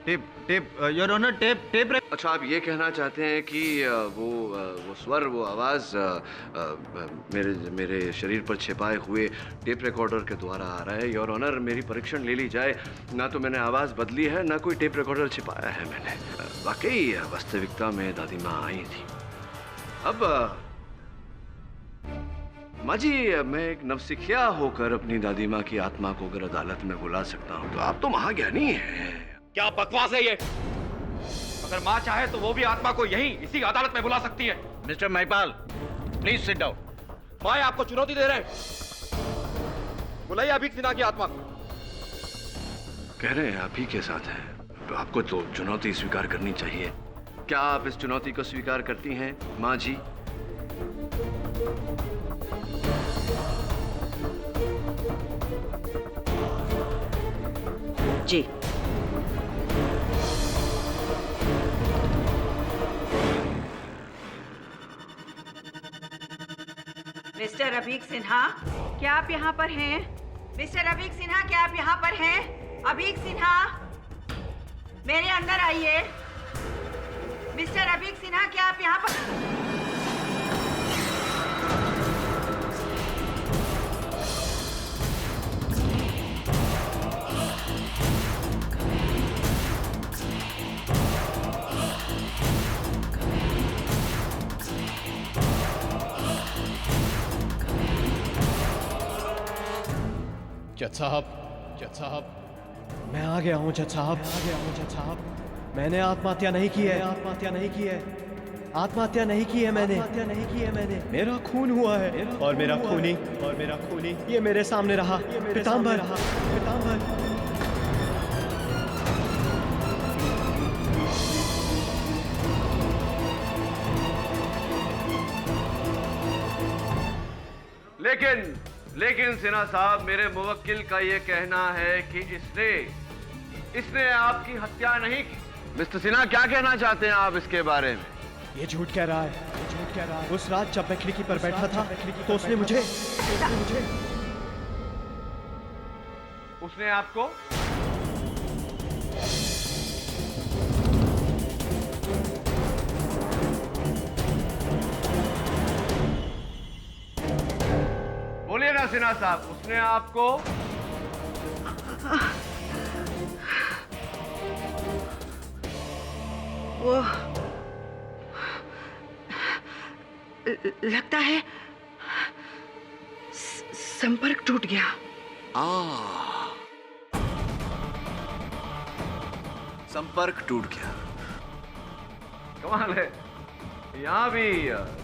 tape your honour, tape. अच्छा, आप ये कहना चाहते हैं कि वो स्वर, वो आवाज़ मेरे शरीर पर छिपाए हुए टेप रिकॉर्डर के द्वारा आ रहा है। योर ऑनर, मेरी परीक्षण ले ली जाए, ना तो मैंने आवाज़ बदली है, ना कोई टेप रिकॉर्डर छिपाया है मैंने। वाकई वास्तविकता में दादी माँ आई थी। अब माँ जी, मैं एक नवसिखिया होकर अपनी दादी माँ की आत्मा को अगर अदालत में बुला सकता हूँ तो आप तो महाज्ञानी हैं। क्या बकवास है ये? अगर माँ चाहे तो वो भी आत्मा को यही इसी अदालत में बुला सकती है। Mister Mahipal, please sit down. माँ आपको चुनौती दे रहे हैं। बुलाइए अभीक सिन्हा की आत्मा को। कह रहे हैं आप ही के साथ है, तो आपको तो चुनौती स्वीकार करनी चाहिए। क्या आप इस चुनौती को स्वीकार करती हैं माँ जी? जी। मिस्टर अभीक सिन्हा, क्या आप यहाँ पर हैं? मिस्टर अभीक सिन्हा, क्या आप यहाँ पर हैं? अभीक सिन्हा, मेरे अंदर आइए। मिस्टर अभीक सिन्हा, क्या आप यहाँ पर? जज साहब, मैं आ गया हूँ जज साहब। मैंने आत्महत्या नहीं की है। आत्महत्या नहीं की है मैंने। मेरा खून हुआ है और मेरा खूनी ये मेरे सामने रहा। पीतांबर। लेकिन सिन्हा साहब, मेरे मुवक्किल का ये कहना है कि इसने आपकी हत्या नहीं की। मिस्टर सिन्हा, क्या कहना चाहते हैं आप इसके बारे में? ये झूठ कह रहा है। उस रात जब मैं खिड़की पर बैठा था तो उसने आपको बोलिए ना सिन्हा साहब, उसने आपको? वो लगता है संपर्क टूट गया। संपर्क टूट गया। कमाल है, यहाँ भी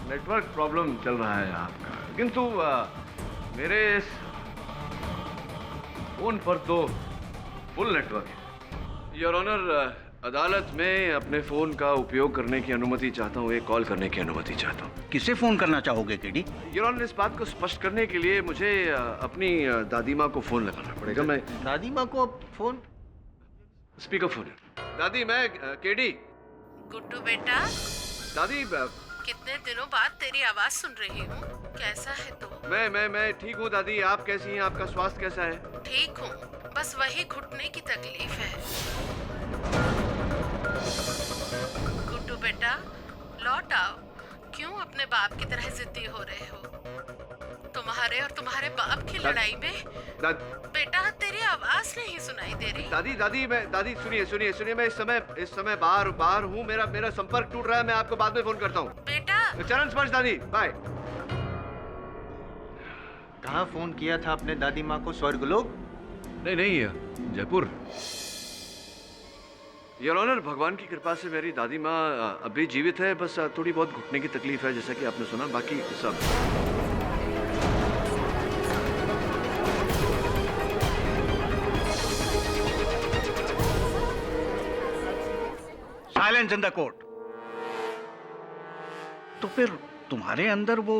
नेटवर्क प्रॉब्लम चल रहा है आपका, किंतु मेरे इस फोन पर तो फुल नेटवर्क है। योर ऑनर, अदालत में अपने फोन का उपयोग करने की अनुमति चाहता हूँ, एक कॉल करने की अनुमति चाहता हूँ। किसे फोन करना चाहोगे केडी? योर ऑनर, इस बात को स्पष्ट करने के लिए मुझे अपनी दादी माँ को फोन लगाना पड़ेगा। मैं दादी माँ को फोन? स्पीकर फोन है। दादी, मैं केडी। गुड्डू बेटा, दादी कितने दिनों बाद तेरी आवाज सुन रही हूँ। कैसा है तू? मैं ठीक हूँ दादी। आप कैसी हैं? आपका स्वास्थ्य कैसा है? ठीक हूँ, बस वही घुटने की तकलीफ है। गुड्डू बेटा लौट आओ। क्यों अपने बाप की तरह जिद्दी हो रहे हो? तुम्हारे और तुम्हारे बाप की लड़ाई में बेटा तेरी आवाज नहीं सुनाई दे रही। दादी सुनिए मैं इस समय बाहर हूँ। मेरा संपर्क टूट रहा है। मैं आपको बाद में फोन करता हूँ। बेटा चरण स्पर्श दादी, बाय। कहाँ फोन किया था अपने दादी माँ को? स्वर्गलोक? नहीं, जयपुर। योर ऑनर, भगवान की कृपा से मेरी दादी माँ अभी जीवित है। बस थोड़ी बहुत घुटने की तकलीफ है, जैसा कि आपने सुना। बाकी सब साइलेंस इन द कोर्ट। तो फिर तुम्हारे अंदर वो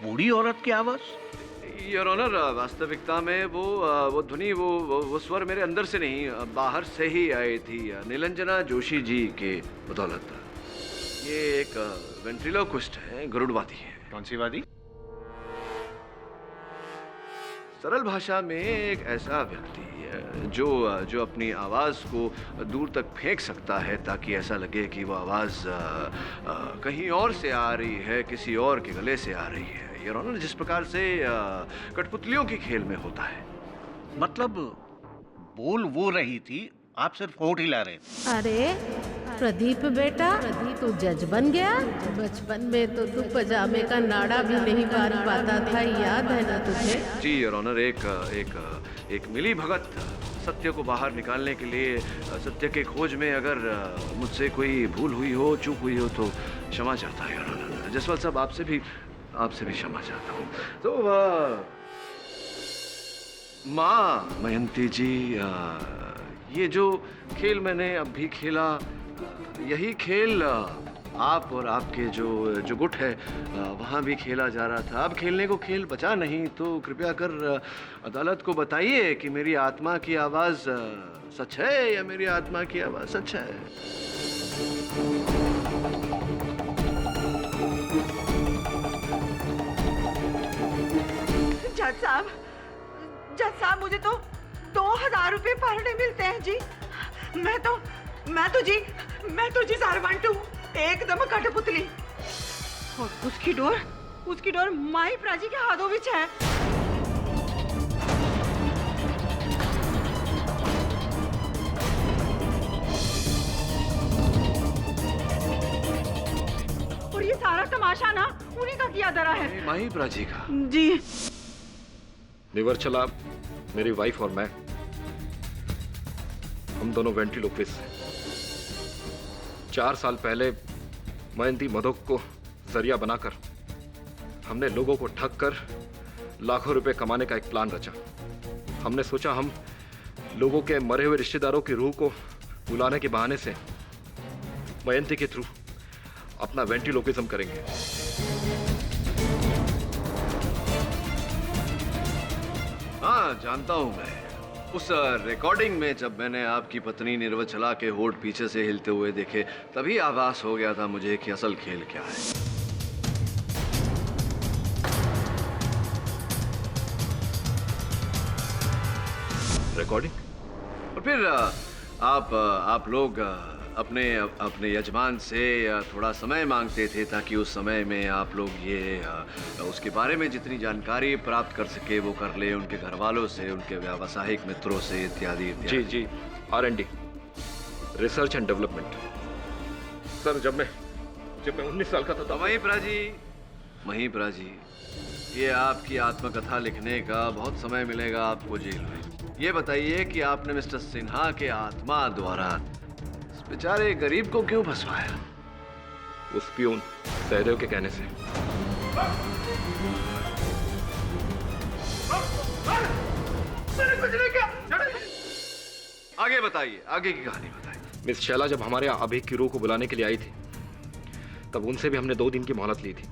बूढ़ी औरत की आवाज? योर ऑनर, वास्तविकता में वो ध्वनि वो स्वर मेरे अंदर से नहीं, बाहर से ही आई थी, नीलंजना जोशी जी के बदौलत। ये एक वेंट्रिलोक्विस्ट है, गरुड़वादी है। कौन सी वादी? सरल भाषा में एक ऐसा व्यक्ति जो अपनी आवाज को दूर तक फेंक सकता है ताकि ऐसा लगे कि वो आवाज कहीं और से आ रही है, किसी और के गले से आ रही है। योर ऑनर, जिस प्रकार से कठपुतलियों की खेल में होता है। मतलब बोल वो रही थी, आप सिर्फ होठ हिला रहे थे। अरे प्रदीप बेटा, तू जज बन गया? बचपन में तो तू पजामे का नाड़ा भी नहीं बांध पाता था, याद है ना तुझे? जी योर ऑनर, एक मिली भगत सत्य को बाहर निकालने के लिए, सत्य के खोज में अगर मुझसे कोई भूल हुई हो, चूक हुई हो तो क्षमा चाहता है योर ऑनर। जसवाल साहब, आपसे भी क्षमा चाहता हूँ। तो माँ मयंती जी, ये जो खेल मैंने अभी खेला, यही खेल आप और आपके जो गुट है वहाँ भी खेला जा रहा था। अब खेलने को खेल बचा नहीं, तो कृपया कर अदालत को बताइए कि मेरी आत्मा की आवाज़ सच है या मेरी आत्मा की आवाज़ सच है। जज साहब मुझे तो 2000 रुपए पर डे मिलते हैं जी। मैं तो जी सारवंट हूँ, एकदम कठपुतली। और उसकी डोर माई प्राजी के हाथों विच है। और ये सारा तमाशा ना उन्हीं का किया धरा है। माही प्राची का? जी। निवर्चला, मेरी वाइफ और मैं, हम दोनों वेंट्रिलोक्विस्ट हैं। 4 साल पहले मयंती मधोक को जरिया बनाकर हमने लोगों को ठग कर लाखों रुपए कमाने का एक प्लान रचा। हमने सोचा हम लोगों के मरे हुए रिश्तेदारों की रूह को बुलाने के बहाने से मयंती के थ्रू अपना वेंट्रिलोक्विज्म करेंगे। हाँ, जानता हूं मैं। उस रिकॉर्डिंग में जब मैंने आपकी पत्नी निर्वचला के होठ पीछे से हिलते हुए देखे, तभी आभास हो गया था मुझे कि असल खेल क्या है। रिकॉर्डिंग? और फिर आप लोग अपने यजमान से थोड़ा समय मांगते थे ताकि उस समय में आप लोग ये उसके बारे में जितनी जानकारी प्राप्त कर सके वो कर ले, उनके घर वालों से, उनके व्यावसायिक मित्रों से, इत्यादि इत्यादि। जी, R&D, research and development. Sir, जब मैं 19 साल का था तब। महिप्रा जी, ये आपकी आत्मकथा लिखने का बहुत समय मिलेगा आपको जेल में। ये बताइए कि आपने मिस्टर सिन्हा के आत्मा द्वारा बेचारे गरीब को क्यों फंसवाया? उस पियून सहदेव के कहने से। आगे बताइए, आगे की कहानी बताइए। मिस शैला जब हमारे यहाँ अभीक की रूह को बुलाने के लिए आई थी, तब उनसे भी हमने 2 दिन की मोहलत ली थी।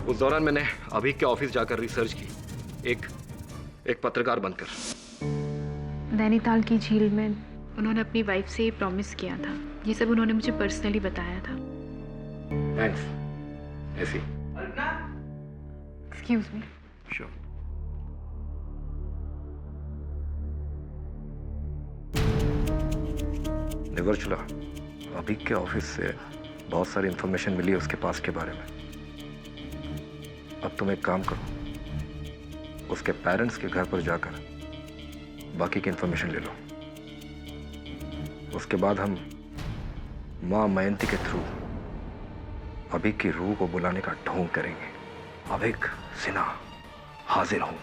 उस दौरान मैंने अभीक के ऑफिस जाकर रिसर्च की, एक पत्रकार बनकर। नैनीताल की झील में उन्होंने अपनी वाइफ से प्रॉमिस किया था। ये सब उन्होंने मुझे पर्सनली बताया था। थैंक्स ऐसी। Excuse me. श्योर। निवर्चुला, अभी के ऑफिस से बहुत सारी इंफॉर्मेशन मिली है उसके पास के बारे में। अब तुम एक काम करो, उसके पेरेंट्स के घर पर जाकर बाकी की इंफॉर्मेशन ले लो। उसके बाद हम माँ मयंती के थ्रू अभिक की रूह को बुलाने का ढोंग करेंगे। अभिक सिन्हा हाजिर हूं।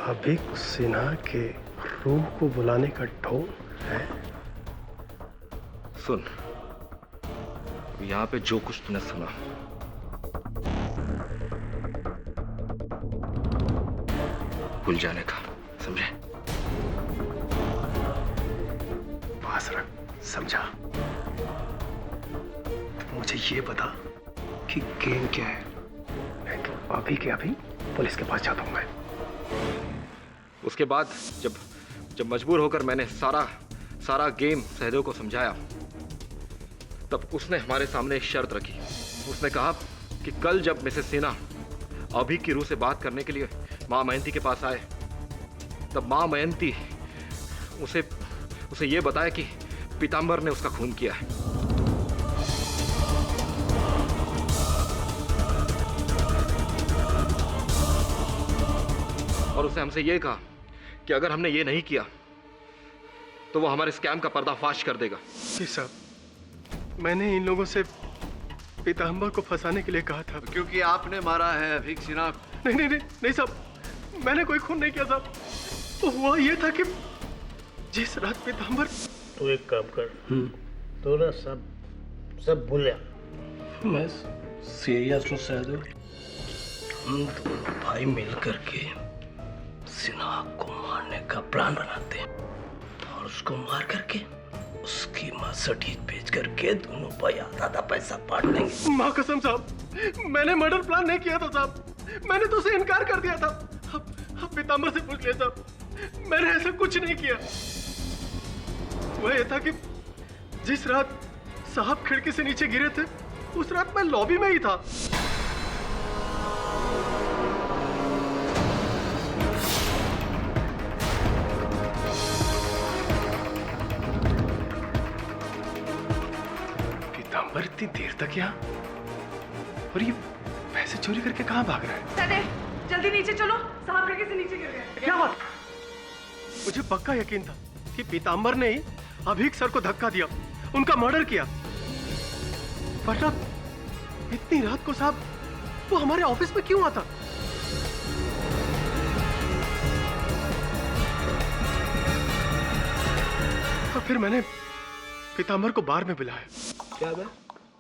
अभिक सिन्हा के रूह को बुलाने का ढोंग है। सुन, यहाँ पे जो कुछ तूने सुना, भूल जाने का, समझे? पास रख, समझा? मुझे ये बता कि गेम क्या है। अभी के अभी पुलिस के पास जाता हूं मैं। उसके बाद जब मजबूर होकर मैंने सारा गेम सहदेव को समझाया, तब उसने हमारे सामने एक शर्त रखी। उसने कहा कि कल जब मिसेस सिन्हा अभी की रूह से बात करने के लिए माँ मयंती के पास आए, तब माँ मयंती उसे ये बताया कि पीताम्बर ने उसका खून किया है। और उसने हमसे ये कहा कि अगर हमने ये नहीं किया तो वो हमारे स्कैम का पर्दाफाश कर देगा। जी साहब, मैंने इन लोगों से पीताम्बर को फंसाने के लिए कहा था। क्योंकि आपने मारा है अभिक सिन्हा। नहीं साहब, मैंने कोई खून नहीं किया साहब। तो हुआ ये था कि जिस रात पीताम्बर। तू एक काम कर, तो ना सब भूल जा। मैं सीरियस हूँ सहदेव। हम दोनों भाई मिल करके सिन्हा को मारने का प्लान बनाते हैं और उसको मार करके उसकी माँ सटीक बेच करके दोनों भाई आधा पैसा बांट देंगे। माँ कसम साहब, मैंने मर्डर प्लान नहीं किया था साहब। मैंने तो उसे इनकार कर दिया था। अब पीताम्बर से पूछ लिया साहब, मैंने ऐसा कुछ नहीं किया। वह ये था कि जिस रात साहब खिड़की से नीचे गिरे थे, उस रात मैं लॉबी में ही था। पीताम्बर इतनी देर तक यहाँ, और ये पैसे चोरी करके कहाँ भाग रहा है? सदैव, जल्दी नीचे चलो, साहब खिड़की से नीचे गिर गए। क्या बात? मुझे पक्का यकीन था कि पीताम्बर ने ही अभिक सर को धक्का दिया, उनका मर्डर किया। वरना इतनी रात को साहब वो हमारे ऑफिस में क्यों आता? और फिर मैंने पीताम्बर को बार में बुलाया। क्या बे?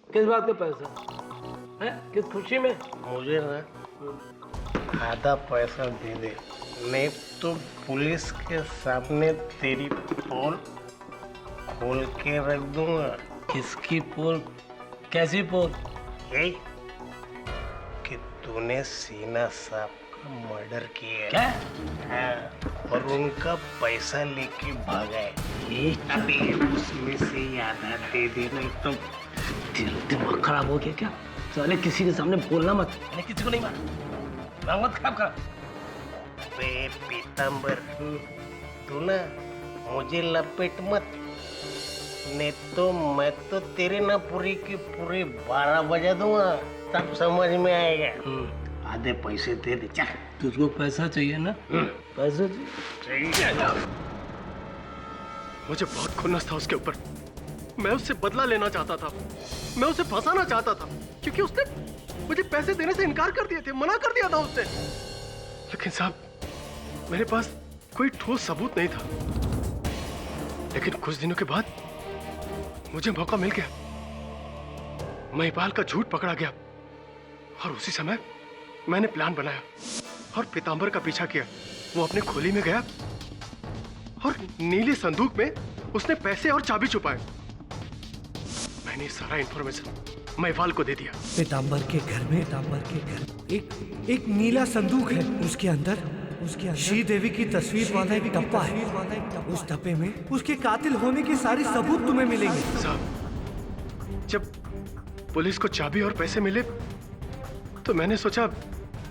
किस बात का पैसा है? किस खुशी में? मुझे ना आधा पैसा दे दे, नहीं तो पुलिस के सामने तेरी पोल खोल के रख दूंगा। किसकी पोल? कैसी पोल? यही कि तूने सीना साहब का मर्डर किया। क्या? हाँ, और उनका पैसा लेके भागा है। अभी उसमें से आधा दे दे, नहीं तो दिमाग खराब हो गया क्या? साले किसी के सामने बोलना मत। मैंने किसी को नहीं मारा। मत खराब कर। बे पीताम्बर, तू ना मुझे लपेट मत, नहीं तो मैं तो तेरे ना पूरी की पूरी 12 बजा दूंगा, तब समझ में आएगा। आधे पैसे दे दे। चल, तुझको पैसा चाहिए ना? पैसा चाहिए। मुझे बहुत खुन्नस था उसके ऊपर। मैं उससे बदला लेना चाहता था, मैं उसे फंसाना चाहता था, क्योंकि उसने मुझे पैसे देने से इनकार कर दिए थे, मना कर दिया था उसने। लेकिन साहब मेरे पास कोई ठोस सबूत नहीं था। लेकिन कुछ दिनों के बाद मुझे मौका मिल गया। महिपाल का झूठ पकड़ा गया और उसी समय मैंने प्लान बनाया और पीताम्बर का पीछा किया। वो अपने खोली में गया और नीले संदूक में उसने पैसे और चाबी छुपाए। मैंने सारा इंफॉर्मेशन महिवाल को दे दिया। पीताम्बर के घर में एक नीला संदूक है। उसके अंदर श्री देवी की तस्वीर वाला एक डब्बा है। उस डब्बे में उसके कातिल होने के सारे सबूत तुम्हें मिलेंगे। साहब, जब पुलिस को चाबी और पैसे मिले तो मैंने सोचा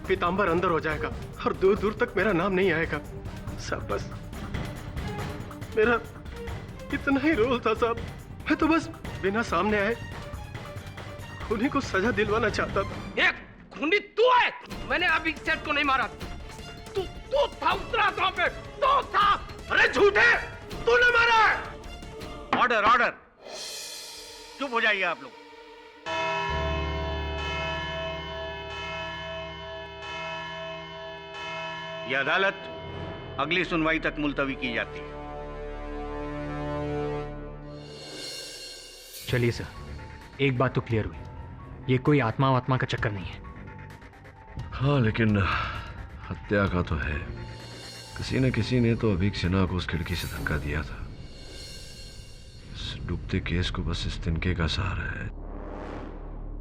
पीताम्बर अंदर हो जाएगा और दूर दूर तक मेरा नाम नहीं आएगा। साहब, बस मेरा इतना ही रोल था साहब। मैं तो बस बिना सामने आए उन्हीं को सजा दिलवाना चाहता था। एक खूनी तू है, मैंने अभी सेठ को नहीं मारा। तू था उस रात पे, तू था। अरे झूठे, तूने मारा है। ऑर्डर, चुप हो जाइए आप लोग। ये अदालत अगली सुनवाई तक मुलतवी की जाती है। चलिए सर, एक बात तो क्लियर हुई, ये कोई आत्मा का चक्कर नहीं है। हाँ, लेकिन हत्या का तो है। किसी ने तो अभीक सिन्हा को उस खिड़की से धक्का दिया था। इस डूबते केस को बस इस तिनके का सहारा है।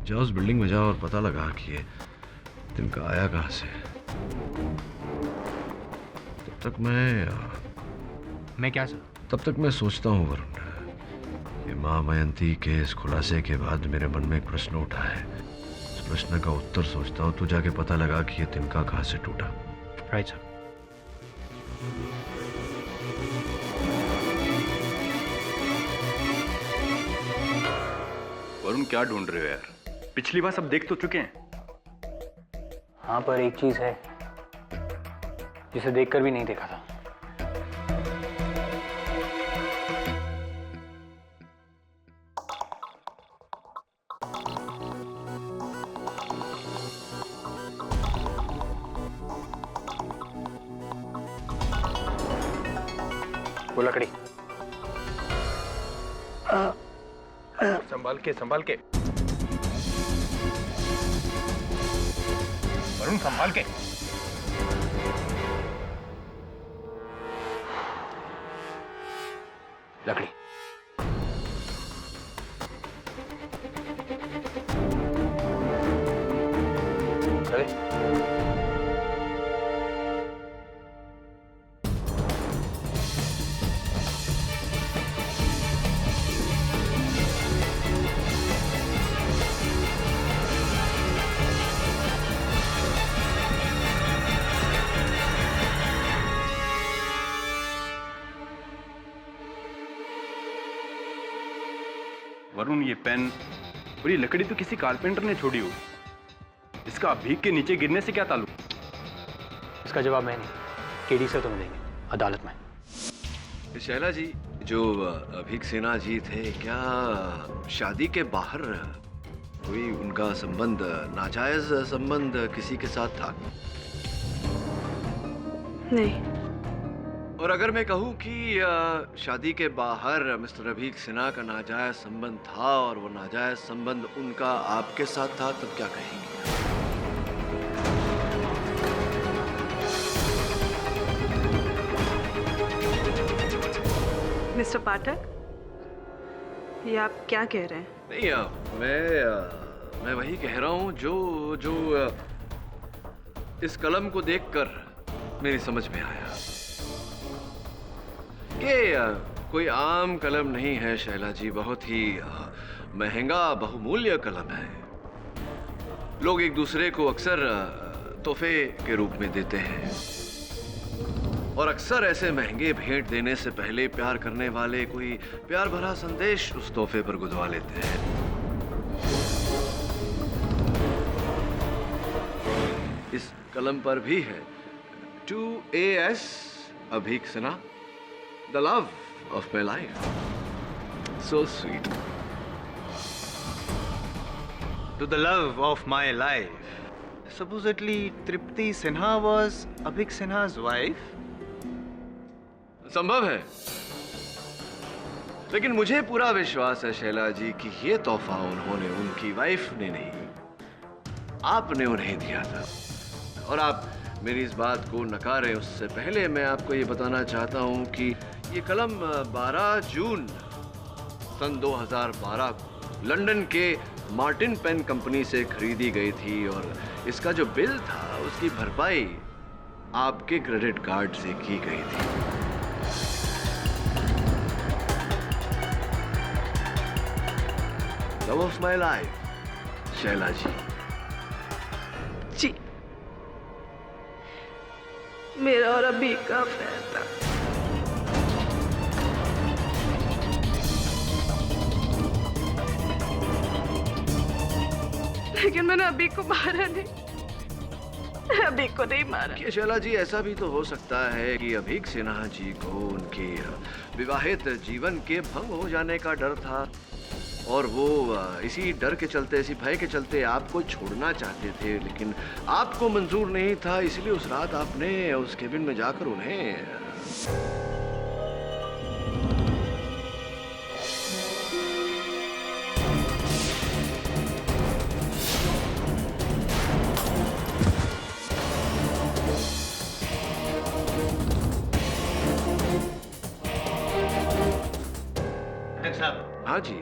जाओ उस बिल्डिंग में जाओ और पता लगा कि ये तिनका आया कहाँ से। तब तक मैं सोचता हूँ वरुण, ये माँ मयंती के इस खुलासे के बाद मेरे मन में एक प्रश्न उठा है। उस प्रश्न का उत्तर सोचता हूँ, तू जाके पता लगा कि ये तिनका कहाँ से टूटा। Right sir. वरुण, क्या ढूंढ रहे हो यार? पिछली बार सब देख तो चुके हैं। हाँ, पर एक चीज है जिसे देखकर भी नहीं देखा था। वो लकड़ी संभाल के वरुण, संभाल के। लकड़ी वरुण, ये पेन और ये लकड़ी तो किसी कारपेंटर ने छोड़ी हो। इसका अभीक के नीचे गिरने से क्या ताल्लुक? इसका जवाब मैं नहीं, केडी से तुम्हें देंगे अदालत में। शैला जी, जो अभीक सिन्हा जी थे, क्या शादी के बाहर कोई उनका संबंध, नाजायज संबंध किसी के साथ था? नहीं। और अगर मैं कहूं कि शादी के बाहर मिस्टर अभीक सिन्हा का नाजायज संबंध था और वो नाजायज संबंध उनका आपके साथ था, तब क्या कहेंगे? मिस्टर पाठक, ये आप क्या कह रहे हैं? नहीं, मैं वही कह रहा हूं जो इस कलम को देखकर मेरी समझ में आया कि कोई आम कलम नहीं है शैला जी, बहुत ही महंगा बहुमूल्य कलम है। लोग एक दूसरे को अक्सर तोहफे के रूप में देते हैं और अक्सर ऐसे महंगे भेंट देने से पहले प्यार करने वाले कोई प्यार भरा संदेश उस तोहफे पर गुदवा लेते हैं। इस कलम पर भी है, to AS Abhik Sinha, the love of my life. So sweet. To the love of my life. Supposedly, Tripti Sinha was Abhik Sinha's wife? संभव है, लेकिन मुझे पूरा विश्वास है शैला जी कि ये तोहफा उन्होंने उनकी वाइफ ने नहीं, आपने उन्हें दिया था। और आप मेरी इस बात को नकारें उससे पहले मैं आपको ये बताना चाहता हूं कि ये कलम 12 जून सन 2012 को लंदन के मार्टिन पेन कंपनी से खरीदी गई थी और इसका जो बिल था उसकी भरपाई आपके क्रेडिट कार्ड से की गई थी। Love of my life Shaila ji. जी, मेरा और अभी का फैसला। लेकिन मैंने अभी को मारा नहीं, अभी को नहीं मारा। कि शैला जी, ऐसा भी तो हो सकता है कि अभीक सिन्हा जी को उनके विवाहित जीवन के भंग हो जाने का डर था और वो इसी डर के चलते, इसी भय के चलते आपको छोड़ना चाहते थे, लेकिन आपको मंजूर नहीं था, इसलिए उस रात आपने उस केबिन में जाकर उन्हें साहब। हाँ जी।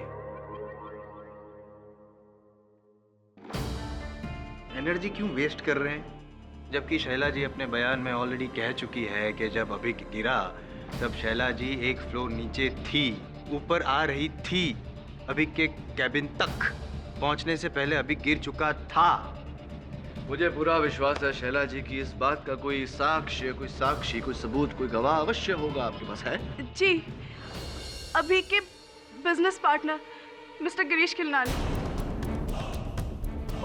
एनर्जी क्यों वेस्ट कर रहे हैं? जबकि शैला जी अपने बयान में ऑलरेडी कह चुकी है कि जब अभी गिरा तब शैला जी एक फ्लोर नीचे थी, ऊपर आ रही थी। अभी के कैबिन तक पहुंचने से पहले अभी गिर चुका था। मुझे पूरा विश्वास है शैला जी की इस बात का कोई साक्ष्य, कोई सबूत, कोई गवाह अवश्य होगा आपके पास, है? जी, अभी के business partner Mr Girish Khilnani,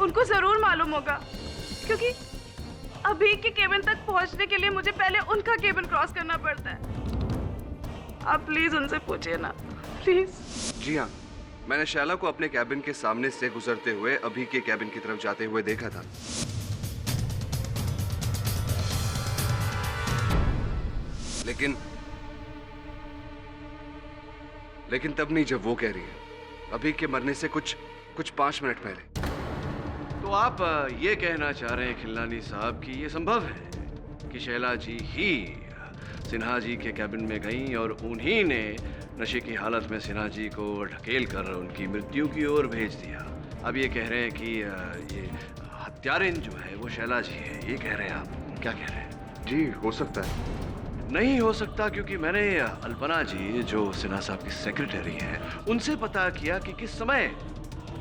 उनको जरूर मालूम होगा, क्योंकि अभी के केबिन तक पहुंचने के लिए मुझे पहले उनका केबिन क्रॉस करना पड़ता है। आप प्लीज उनसे पूछिए ना, प्लीज। जी हाँ, मैंने शैला को अपने कैबिन के सामने से गुजरते हुए अभी के कैबिन की तरफ जाते हुए देखा था। लेकिन तब नहीं जब वो कह रही है, अभी के मरने से कुछ 5 मिनट पहले। तो आप ये कहना चाह रहे हैं खिलनानी साहब कि ये संभव है कि शैला जी ही सिन्हा जी के कैबिन में गईं और उन्हीं ने नशे की हालत में सिन्हा जी को ढकेल कर उनकी मृत्यु की ओर भेज दिया। अब ये कह रहे हैं कि ये हत्यारिन जो है वो शैला जी है, ये कह रहे हैं आप? क्या कह रहे हैं? जी, हो सकता है। नहीं हो सकता, क्योंकि मैंने अल्पना जी जो सिन्हा साहब की सेक्रेटरी हैं उनसे पता किया कि किस समय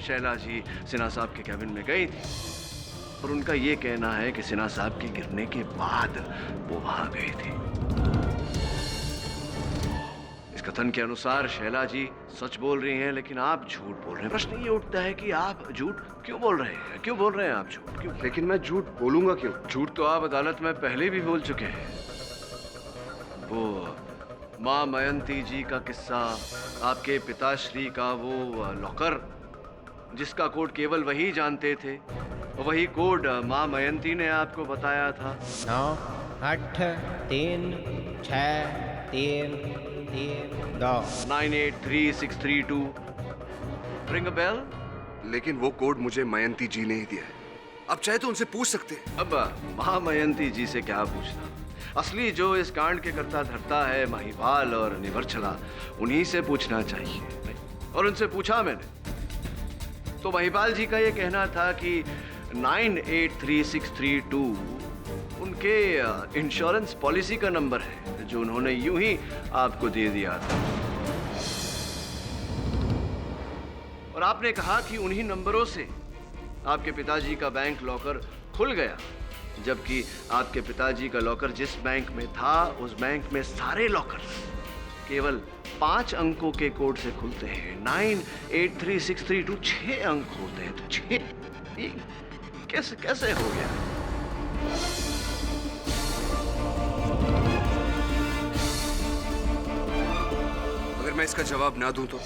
शैला जी सिन्हा साहब के कैबिन में गई थी, और उनका ये कहना है कि सिन्हा साहब के गिरने के बाद वो वहां गई थी। इस कथन के अनुसार शैला जी सच बोल रही हैं, लेकिन आप झूठ बोल रहे हैं। प्रश्न ये उठता है कि आप झूठ क्यों बोल रहे हैं? क्यों बोल रहे हैं आप झूठ? क्यों? लेकिन मैं झूठ बोलूंगा क्यों? झूठ तो आप अदालत में पहले भी बोल चुके हैं। वो माँ मयंती जी का किस्सा, आपके पिताश्री का वो लॉकर जिसका कोड केवल वही जानते थे, वही कोड माँ मयंती ने आपको बताया था। 9 8 3 6 3 3 2 983632 रिंग अ बेल? लेकिन वो कोड मुझे मयंती जी ने ही दिया है। अब चाहे तो उनसे पूछ सकते हैं। अब महामयंती जी से क्या पूछना? असली जो इस कांड के करता धरता है महिपाल और निवर्छला, उन्हीं से पूछना चाहिए। और उनसे पूछा मैंने तो महिपाल जी का ये कहना था कि 983632 उनके इंश्योरेंस पॉलिसी का नंबर है, जो उन्होंने यूं ही आपको दे दिया था। और आपने कहा कि उन्हीं नंबरों से आपके पिताजी का बैंक लॉकर खुल गया, जबकि आपके पिताजी का लॉकर जिस बैंक में था, उस बैंक में सारे लॉकर केवल 5 अंकों के कोड से खुलते हैं। 983632 6 अंक होते हैं। तो 6 कैसे हो गया? अगर मैं इसका जवाब ना दूं तो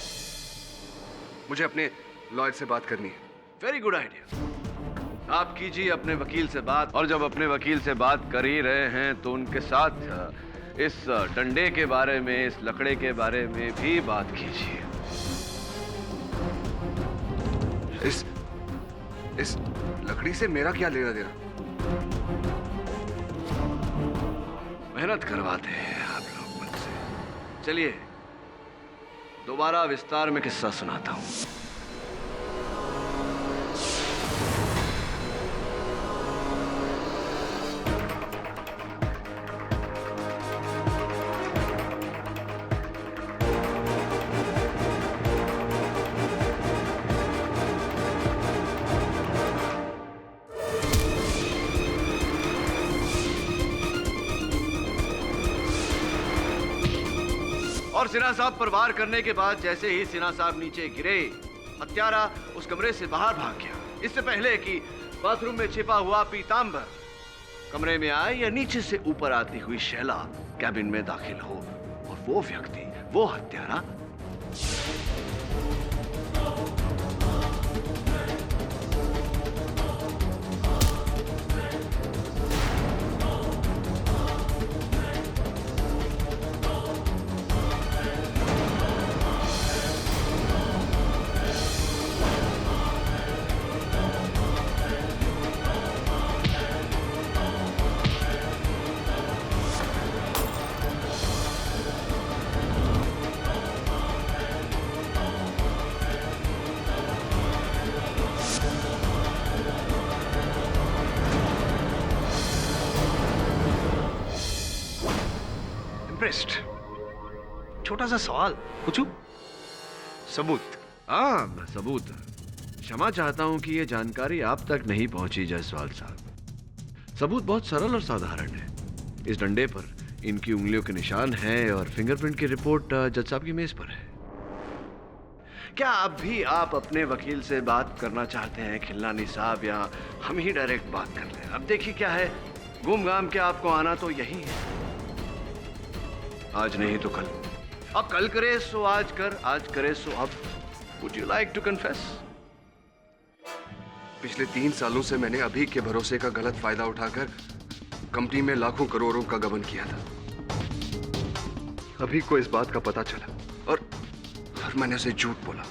मुझे अपने लॉयर से बात करनी है। Very good idea. आप कीजिए अपने वकील से बात, और जब अपने वकील से बात कर ही रहे हैं तो उनके साथ इस डंडे के बारे में, इस लकड़े के बारे में भी बात कीजिए। इस लकड़ी से मेरा क्या लेना देना? मेहनत करवाते हैं आप लोग मुझसे। चलिए दोबारा विस्तार में किस्सा सुनाता हूं। और सिन्हा साहब पर वार करने के बाद जैसे ही सिन्हा साहब नीचे गिरे, हत्यारा उस कमरे से बाहर भाग गया, इससे पहले कि बाथरूम में छिपा हुआ पीतांबर कमरे में आए या नीचे से ऊपर आती हुई शैला कैबिन में दाखिल हो और वो व्यक्ति, वो हत्यारा छोटा सा सवाल पूछूं? सबूत। हाँ, सबूत। क्षमा चाहता हूं कि यह जानकारी आप तक नहीं पहुंची जायसवाल साहब। सबूत बहुत सरल और साधारण है। इस डंडे पर इनकी उंगलियों के निशान हैं और फिंगरप्रिंट की रिपोर्ट जज साहब की मेज पर है। क्या अब भी आप अपने वकील से बात करना चाहते हैं खिलनानी साहब, या हम ही डायरेक्ट बात कर लें? अब देखिए क्या है, घूम घाम के आपको आना तो यही है। आज नहीं तो कल, अब कल करे सो आज कर, आज करे सो अब। Would you like to confess? पिछले 3 सालों से मैंने अभी के भरोसे का गलत फायदा उठाकर कंपनी में लाखों करोड़ों का गबन किया था। अभी को इस बात का पता चला और मैंने उसे झूठ बोला,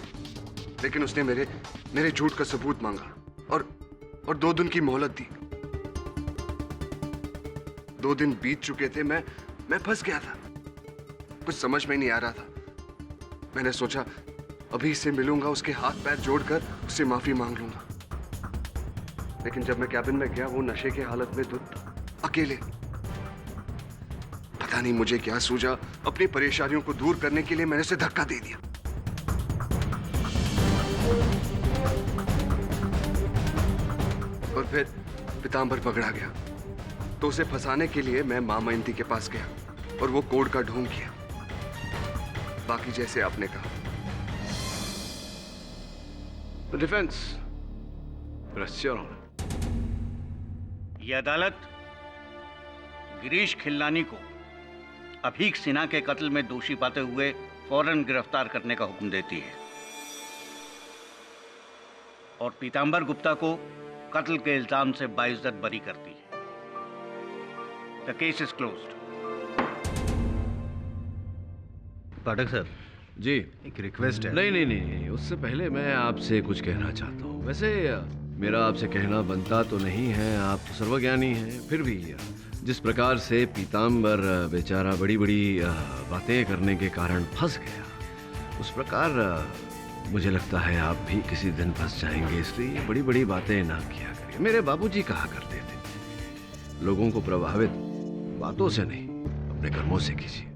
लेकिन उसने मेरे झूठ का सबूत मांगा और 2 दिन की मोहलत दी। 2 दिन बीत चुके थे, मैं फंस गया था। कुछ समझ में नहीं आ रहा था। मैंने सोचा अभी से मिलूंगा, उसके हाथ पैर जोड़कर उससे माफी मांग लूंगा। लेकिन जब मैं कैबिन में गया, वो नशे के हालत में अकेले। पता नहीं मुझे क्या सूझा, अपनी परेशानियों को दूर करने के लिए मैंने उसे धक्का दे दिया। और फिर पीतांबर पकड़ा गया, तो उसे फंसाने के लिए मैं मां मयंती के पास गया और वो कोड का ढोंग किया, बाकी जैसे आपने कहा। Defence, press your honour. यह अदालत गिरीश खिलनानी को अभीक सिन्हा के कत्ल में दोषी पाते हुए फौरन गिरफ्तार करने का हुक्म देती है और पीतांबर गुप्ता को कत्ल के इल्जाम से बाइज्जत बरी करती है। The case is closed. Pathak sir ji, एक रिक्वेस्ट है। नहीं, उससे पहले मैं आपसे कुछ कहना चाहता हूँ। वैसे मेरा आपसे कहना बनता तो नहीं है, आप तो सर्वज्ञानी हैं, फिर भी जिस प्रकार से पीतांबर बेचारा बड़ी बातें करने के कारण फंस गया, उस प्रकार मुझे लगता है आप भी किसी दिन फंस जाएंगे। इसलिए बड़ी बातें ना किया करिए। मेरे बाबूजी कहा करते थे, लोगों को प्रभावित बातों से नहीं, अपने कर्मों से कीजिए।